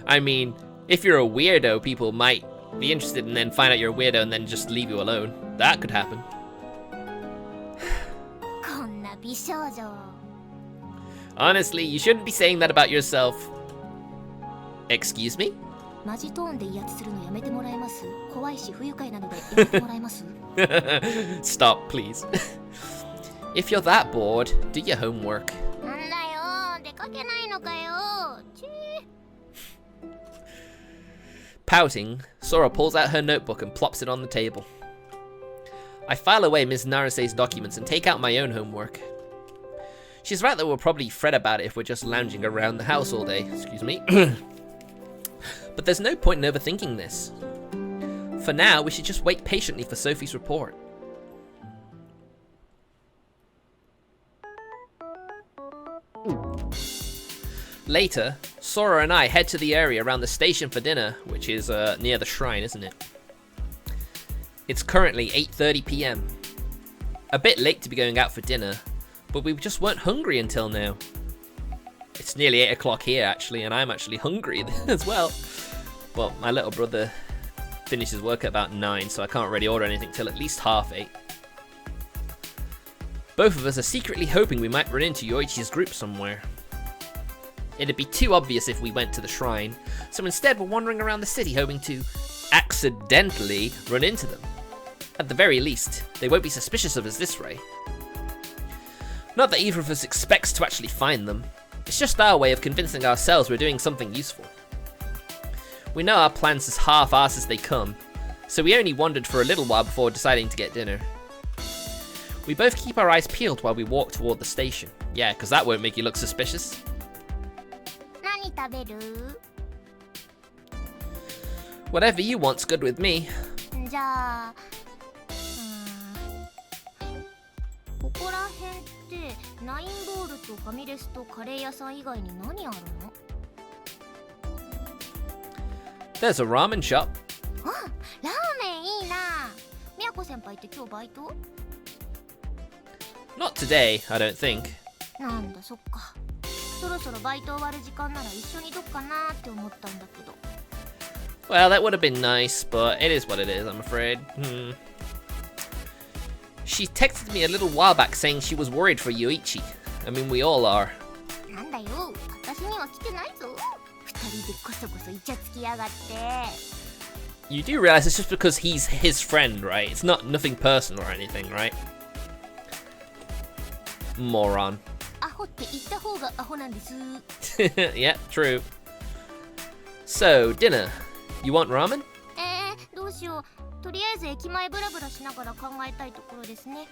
I mean, if you're a weirdo, people might be interested and then find out you're a weirdo and then just leave you alone. That could happen. こんな美少女。Honestly, you shouldn't be saying that about yourself. Excuse me? マジトーンで威圧するのやめてもらえます？怖いし不愉快なのでやめてもらえます？ Stop, please. If you're that bored, do your homework. なんだよ、出かけないのかよ。Pouting, Sora pulls out her notebook and plops it on the table. I file away Ms. Narase's documents and take out my own homework. She's right that we'll probably fret about it if we're just lounging around the house all day. Excuse me. But there's no point in overthinking this. For now, we should just wait patiently for Sophie's report. Later, Sora and I head to the area around the station for dinner, which is near the shrine, isn't it? It's currently 8:30 p.m. A bit late to be going out for dinner, but we just weren't hungry until now. It's nearly 8 o'clock here, actually, and I'm actually hungry as well. Well, my little brother finishes work at about 9, so I can't really order anything till at least 8:30. Both of us are secretly hoping we might run into Yoichi's group somewhere. It'd be too obvious if we went to the shrine, so instead we're wandering around the city hoping to accidentally run into them. At the very least, they won't be suspicious of us this way. Not that either of us expects to actually find them. It's just our way of convincing ourselves we're doing something useful. We know our plans as half-assed as they come, so we only wandered for a little while before deciding to get dinner. We both keep our eyes peeled while we walk toward the station. Yeah, because that won't make you look suspicious. 何食べる？ Whatever you want's good with me. じゃあ、ここら辺ってナインボールとファミレスとカレー屋さん以外に何あるの？ There's a ramen shop. あ、ラーメンいいな。みやこ先輩って今日バイト？ Not today, I don't think. なんだそっか。そろそろバイト終わる時間なら一緒にどっかなって思ったんだけど。 Well, that would have been nice, but it is what it is, I'm afraid. She texted me a little while back saying she was worried for Yoichi. I mean, we all are. なんだよ、私には来てないぞ。二人でこそこそイチャつきやがって。 You do realize it's just because he's his friend, right? It's not nothing personal or anything, right? Moron. アホって言った方がアホなんです。Yeah, true. So, dinner. You want ramen? どうしよう。とりあえず駅前ブラブラしながら考えたいところですね。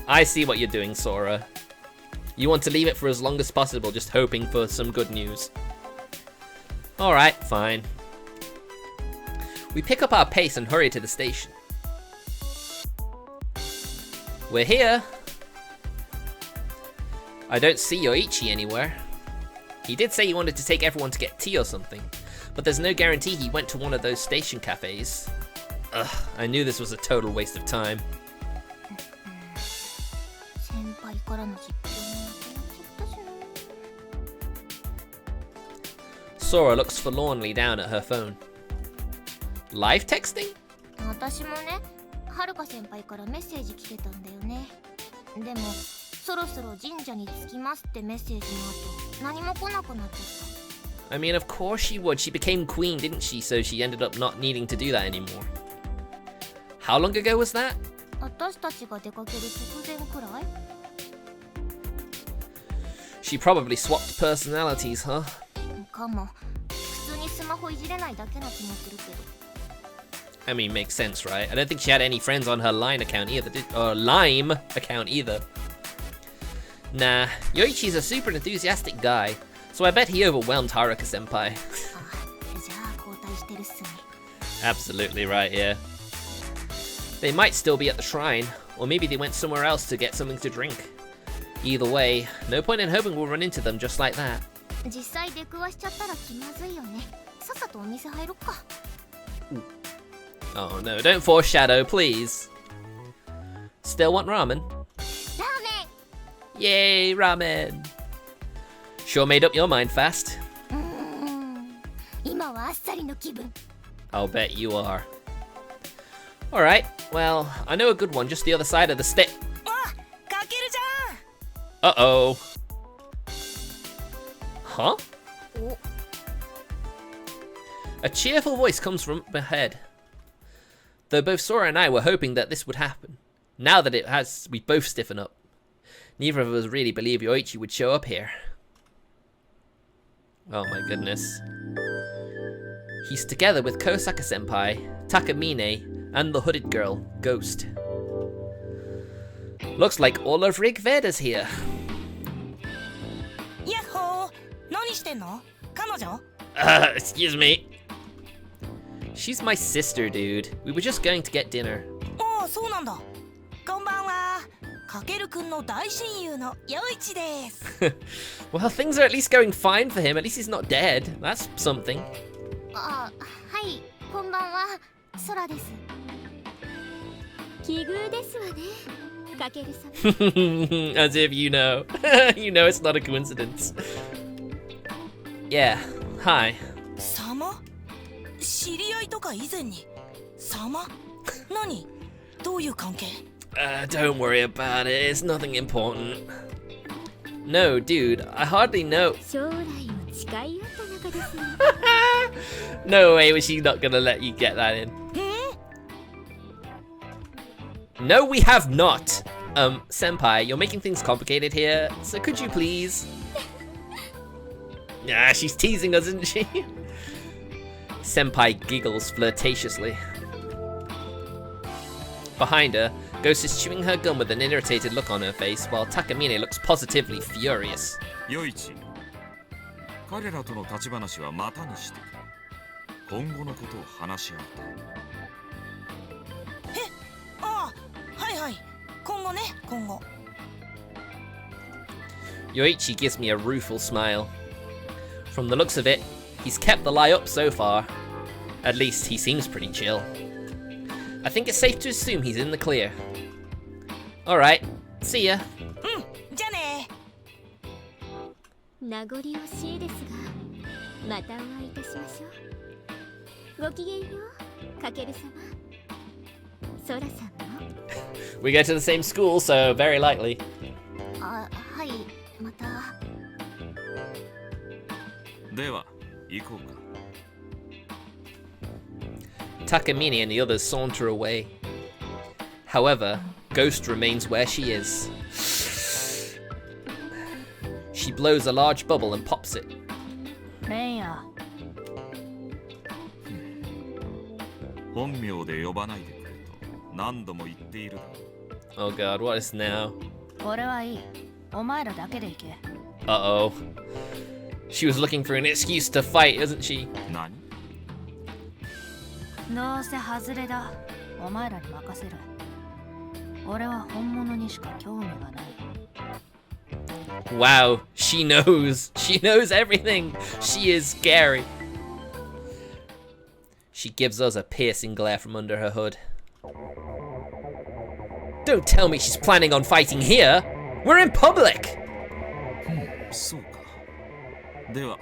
I see what you're doing, Sora. You want to leave it for as long as possible, just hoping for some good news. Alright, fine. We pick up our pace and hurry to the station. We're here. I don't see Yoichi anywhere. He did say he wanted to take everyone to get tea or something, but there's no guarantee he went to one of those station cafes. Ugh, I knew this was a total waste of time. 先輩からの実況もなくなっちゃったしな。 Sora looks forlornly down at her phone. Live texting? 私もね、はるか先輩からメッセージ来てたんだよね。でもそろそろ神社に着きますってメッセージの後、何も来なくなっちゃっ I mean, of course she would. She became queen, didn't she? So she ended up not needing to do that anymore. How long ago was that? 私たちが出かける直前くらい She probably swapped personalities, huh? かも。普通にスマホいじれないだけな気もするけど。I mean, makes sense, right? I don't think she had any friends on her Line account either, or Lime account either. Nah, Yoichi's a super enthusiastic guy, so I bet he overwhelmed Haruka-senpai. あ、じゃあ交代してるっすね。Absolutely right, yeah. They might still be at the shrine, or maybe they went somewhere else to get something to drink. Either way, no point in hoping we'll run into them just like that. 実際出くわしちゃったら気まずいよね。さっさとお店入ろっか。Oh no, don't foreshadow, please. Still want ramen? ラーメン Yay, ramen! Sure made up your mind fast. 今はあっさりの気分。 I'll bet you are. Alright, well, I know a good one just the other side of the stick. あ、かけるじゃん Uh-oh. Huh? お A cheerful voice comes from ahead. Though both Sora and I were hoping that this would happen. Now that it has, we both stiffen up. Neither of us really believe Yoichi would show up here. Oh my goodness. He's together with Kosaka-senpai, Takamine, and the hooded girl, Ghost. Looks like all of Rig Veda's here. やっほー、何してんの？彼女？ Excuse me. She's my sister, dude. We were just going to get dinner. おお、そうなんだ。こんばんは。かけるくんの大親友の陽一です。Well, things are at least going fine for him. At least he's not dead. That's something. あ、はい、こんばんは。ソラです。奇遇ですわね。かけるさん。As if you know. You know it's not a coincidence. Yeah. Hi. 様？知り合いとか以前に様？何？どういう関係？ Don't worry about it. It's nothing important. No, dude. I hardly know. 将来を誓い合った仲です。No way was she not gonna let you get that in. No, we have not. Senpai, you're making things complicated here. So could you please? Yeah, she's teasing us, isn't she? Senpai giggles flirtatiously. Behind her, Ghost is chewing her gum with an irritated look on her face, while Takamine looks positively furious. ヨイチ、彼らとの立ち話はまたにして今後のことを話し合おう。ああ、はいはい。今後ね、今後。Yoichi gives me a rueful smile. From the looks of it, he's kept the lie up so far. At least he seems pretty chill. I think it's safe to assume he's in the clear. Alright, see ya. じゃあね。名残惜しいですが、またお会いいたしましょう。ごきげんよう、かける様。ソラさんも。We go to the same school, so very likely. あ、はい、また。では行こうか。Takamine and the others saunter away. However, Ghost remains where she is. She blows a large bubble and pops it. レンヤ。本名で呼ばないでくれと何度も言っているだろう。 Oh god, what is now? 俺はいい。お前らだけで行け。 Uh-oh. She was looking for an excuse to fight, isn't she? 何？どうせ外れだ。お前らに任せる。俺は本物にしか興味がない。 Wow, she knows. She knows everything. She is scary. She gives us a piercing glare from under her hood. Don't tell me she's planning on fighting here. We're in public. そうか。では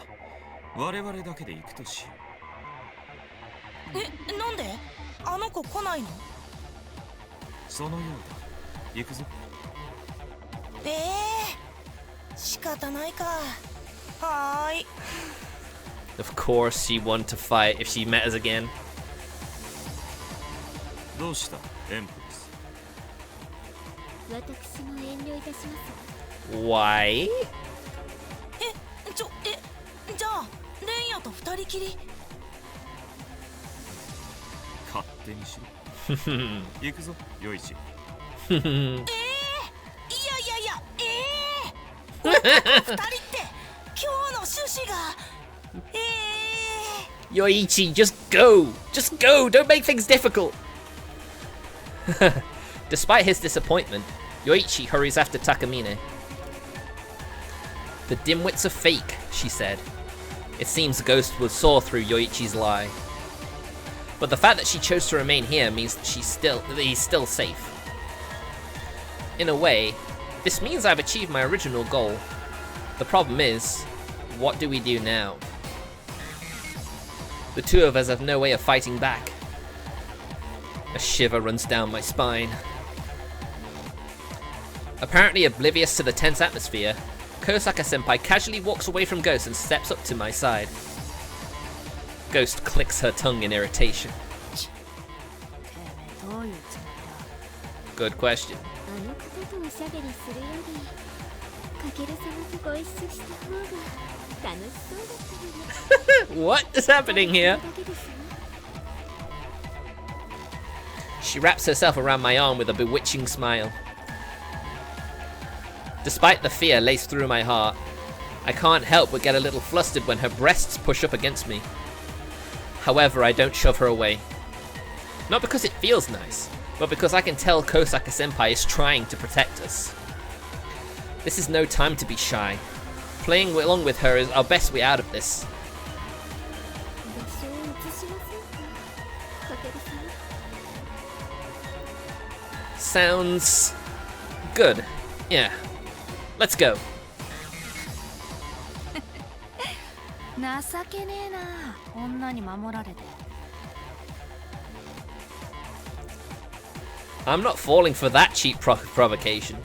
我々だけで行くとしよえ、なんで？あの子来ないの？う。そのようだ。行くぞ。仕方ないか。はーい。Of course she wanted to fight if she met us again. どうしたエンプレス。私も遠慮いたします。 Why? じゃあレンヤと二人きり。勝手にしろ。行くぞヨイチ。いやいやいや、二人って今日の趣旨が。Yoichi, just go! Just go! Don't make things difficult! Despite his disappointment, Yoichi hurries after Takamine. The dimwits are fake, she said. It seems the ghost was saw through Yoichi's lie. But the fact that she chose to remain here means that he's still safe. In a way, this means I've achieved my original goal. The problem is, what do we do now? The two of us have no way of fighting back. A shiver runs down my spine. Apparently oblivious to the tense atmosphere, Kosaka-senpai casually walks away from Ghost and steps up to my side. Ghost clicks her tongue in irritation. Good question. あの方とおしゃべりするよりかける様とご一緒した方が楽しそうだったので What is happening here? だけですよ She wraps herself around my arm with a bewitching smile. Despite the fear laced through my heart, I can't help but get a little flustered when her breasts push up against me. However, I don't shove her away. Not because it feels nice, but because I can tell Kosaka-senpai is trying to protect us. This is no time to be shy. Playing along with her is our best way out of this. 場所を移しませんかかける様 Sounds good. Yeah. Let's go. 情けねえな女に守られて I'm not falling for that cheap provocation.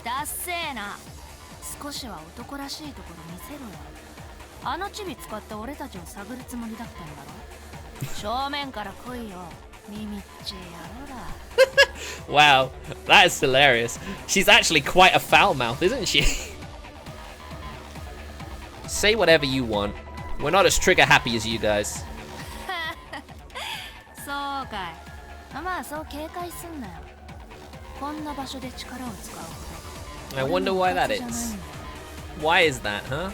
だっせえな少しは男らしいところ見せろよあのチビ使って俺たちを探るつもりだったんだろ正面から来いよ耳っちい野郎だ Wow, that is hilarious. She's actually quite a foul mouth, isn't she? Say whatever you want. We're not as trigger happy as you guys. そうかいまあそう警戒すんなよこんな場所で力を使うほど I wonder why that is. Why is that, huh? あら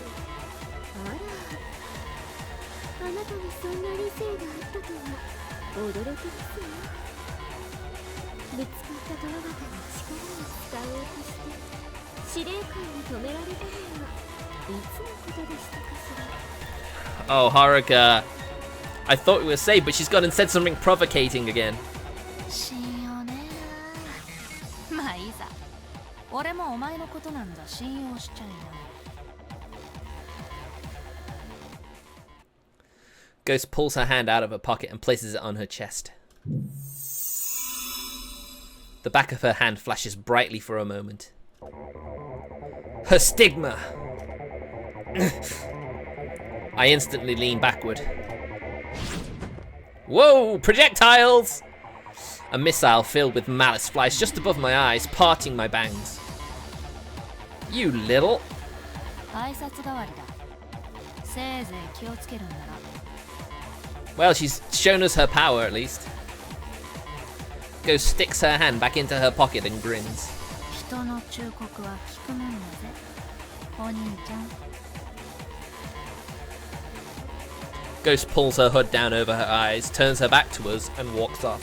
あなたにそんな理性があったとは驚きですよぶつかった殿方に力を使おうとして司令官に止められたのはいつのことでしたかしら Oh, Haruka. I thought we were safe, but she's gone and said something provocating again. 信用ねえなまあいいさ俺もお前のことなんだ信用しちゃいな Ghost pulls her hand out of her pocket and places it on her chest. The back of her hand flashes brightly for a moment. Her stigma! I instantly lean backward. Whoa! Projectiles! A missile filled with malice flies just above my eyes, parting my bangs. You little... 挨拶代わりだせいぜい気をつけるんだな Well, she's shown us her power at least. Ghost sticks her hand back into her pocket and grins. 人の忠告は聞くもんだぜお兄ちゃん Ghost pulls her hood down over her eyes, turns her back to us, and walks off.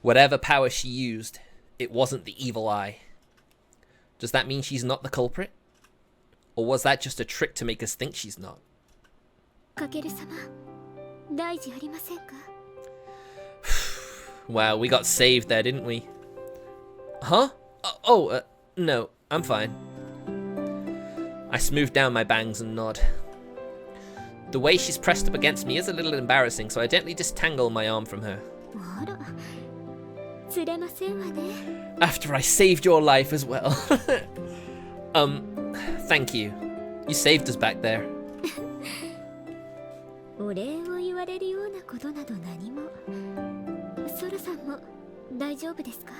Whatever power she used, it wasn't the evil eye. Does that mean she's not the culprit? Or was that just a trick to make us think she's not? かける様大事ありませんか Wow, we got saved there, didn't we? Huh? No, I'm fine. I smooth down my bangs and nod. The way she's pressed up against me is a little embarrassing, so I gently disentangle my arm from her. あら釣れませんわね After I saved your life as well. thank you. You saved us back there. お礼を言われるようなことなど何も。ソラさんも大丈夫ですか？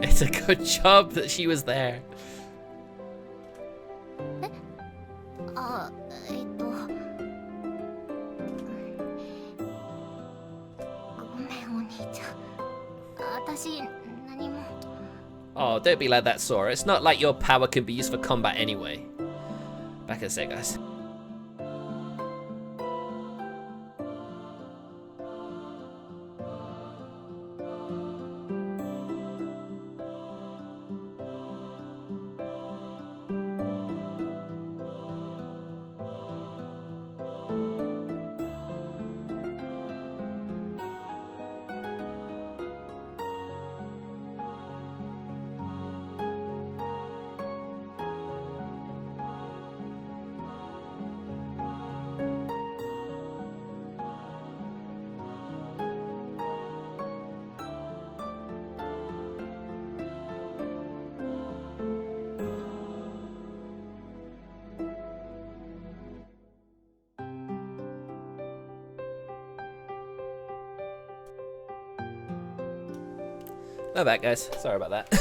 It's a good job that she was there. あ、ごめんお兄ちゃん。私何も。 Oh, don't be like that, Sora. It's not like your power can be used for combat anyway. Back in a sec, guys. My bad, guys. Sorry about that. I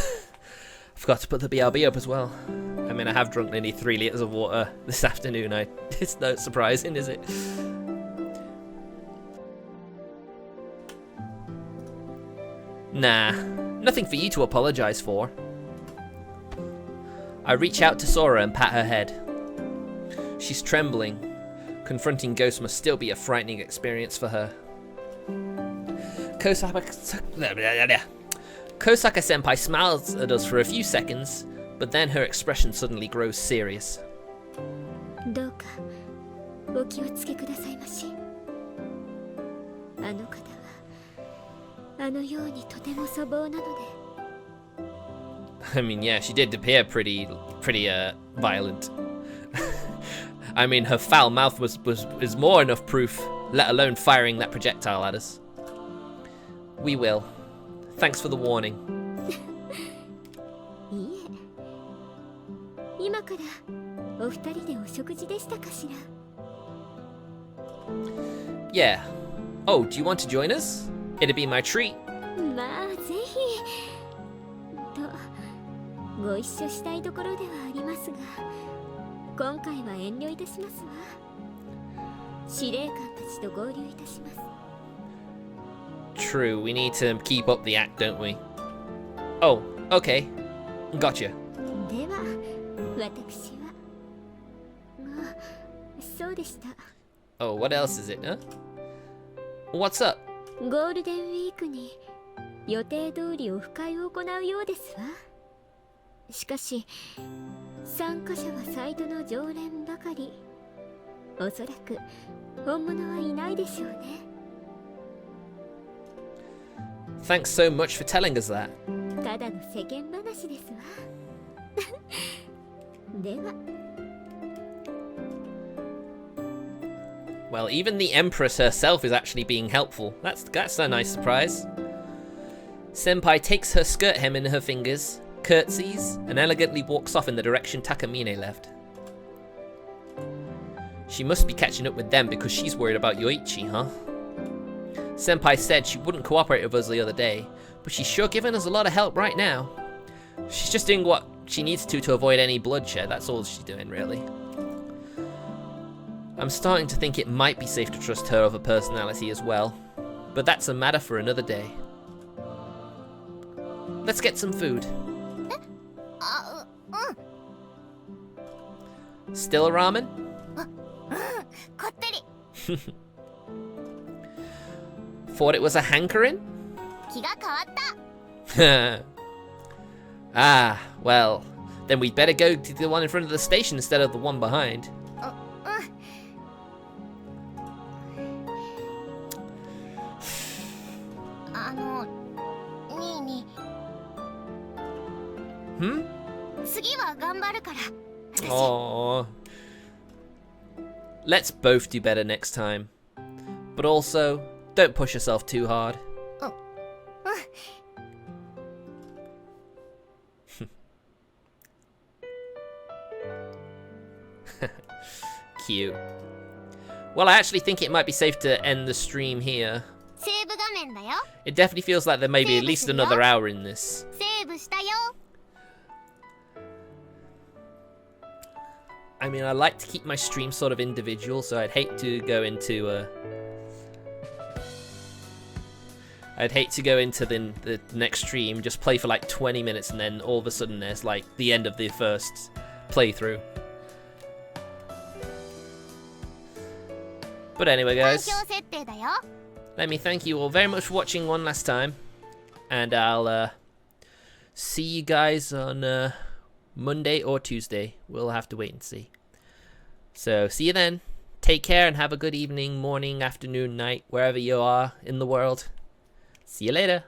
forgot to put the BRB up as well. I mean, I have drunk nearly 3 litres of water this afternoon. It's not surprising, is it? Nah, nothing for you to apologise for. I reach out to Sora and pat her head. She's trembling. Confronting ghosts must still be a frightening experience for her. Kosaka-senpai smiles at us for a few seconds, but then her expression suddenly grows serious. どうかお気をつけくださいまし。あの方はあのようにとても粗暴なので。 I mean, yeah, she did appear pretty violent. I mean, her foul mouth is more enough proof, let alone firing that projectile at us. We will. Thanks for the warning. いえ。今からお二人でお食事でしたかしら。 Yeah. Oh, do you want to join us? It'd be my treat. まあぜひ。とご一緒したいところではありますが、今回は遠慮いたしますわ。司令官たちと合流いたします。 True, we need to keep up the act, don't we? Oh, okay. Gotcha. では、私は。あ、そうでした。 Oh, what else is it, huh? What's up? ゴールデンウィークに予定通りオフ会を行うようですわ。しかし、参加者はサイトの常連ばかり。おそらく本物はいないでしょうね。 Thanks so much for telling us that. ただの世間話ですわ。では。 Well, even the Empress herself is actually being helpful. That's a nice surprise. Senpai takes her skirt hem in her fingers, curtsies, and elegantly walks off in the direction Takamine left. She must be catching up with them because she's worried about Yoichi, huh? Senpai said she wouldn't cooperate with us the other day, but she's sure giving us a lot of help right now. She's just doing what she needs to avoid any bloodshed. That's all she's doing, really. I'm starting to think it might be safe to trust her other personality as well, but that's a matter for another day. Let's get some food. Still a ramen? こってり。 Thought it was a hankering? 気が変わった。 Ah, well, then we'd better go to the one in front of the station instead of the one behind. Hmm? 次は頑張るから。 Aww. Let's both do better next time. But also, don't push yourself too hard. Cute. Well, I actually think it might be safe to end the stream here. セーブ画面だよ。 It definitely feels like there may be at least another hour in this. セーブしたよ。 I mean, I like to keep my stream sort of individual, so I'd hate to go into the next stream, just play for like 20 minutes, and then all of a sudden there's like the end of the first playthrough. But anyway, 環 guys, 境設定だよ。 let me thank you all very much for watching one last time, and I'll see you guys on Monday or Tuesday. We'll have to wait and see. So see you then. Take care and have a good evening, morning, afternoon, night, wherever you are in the world. See you later.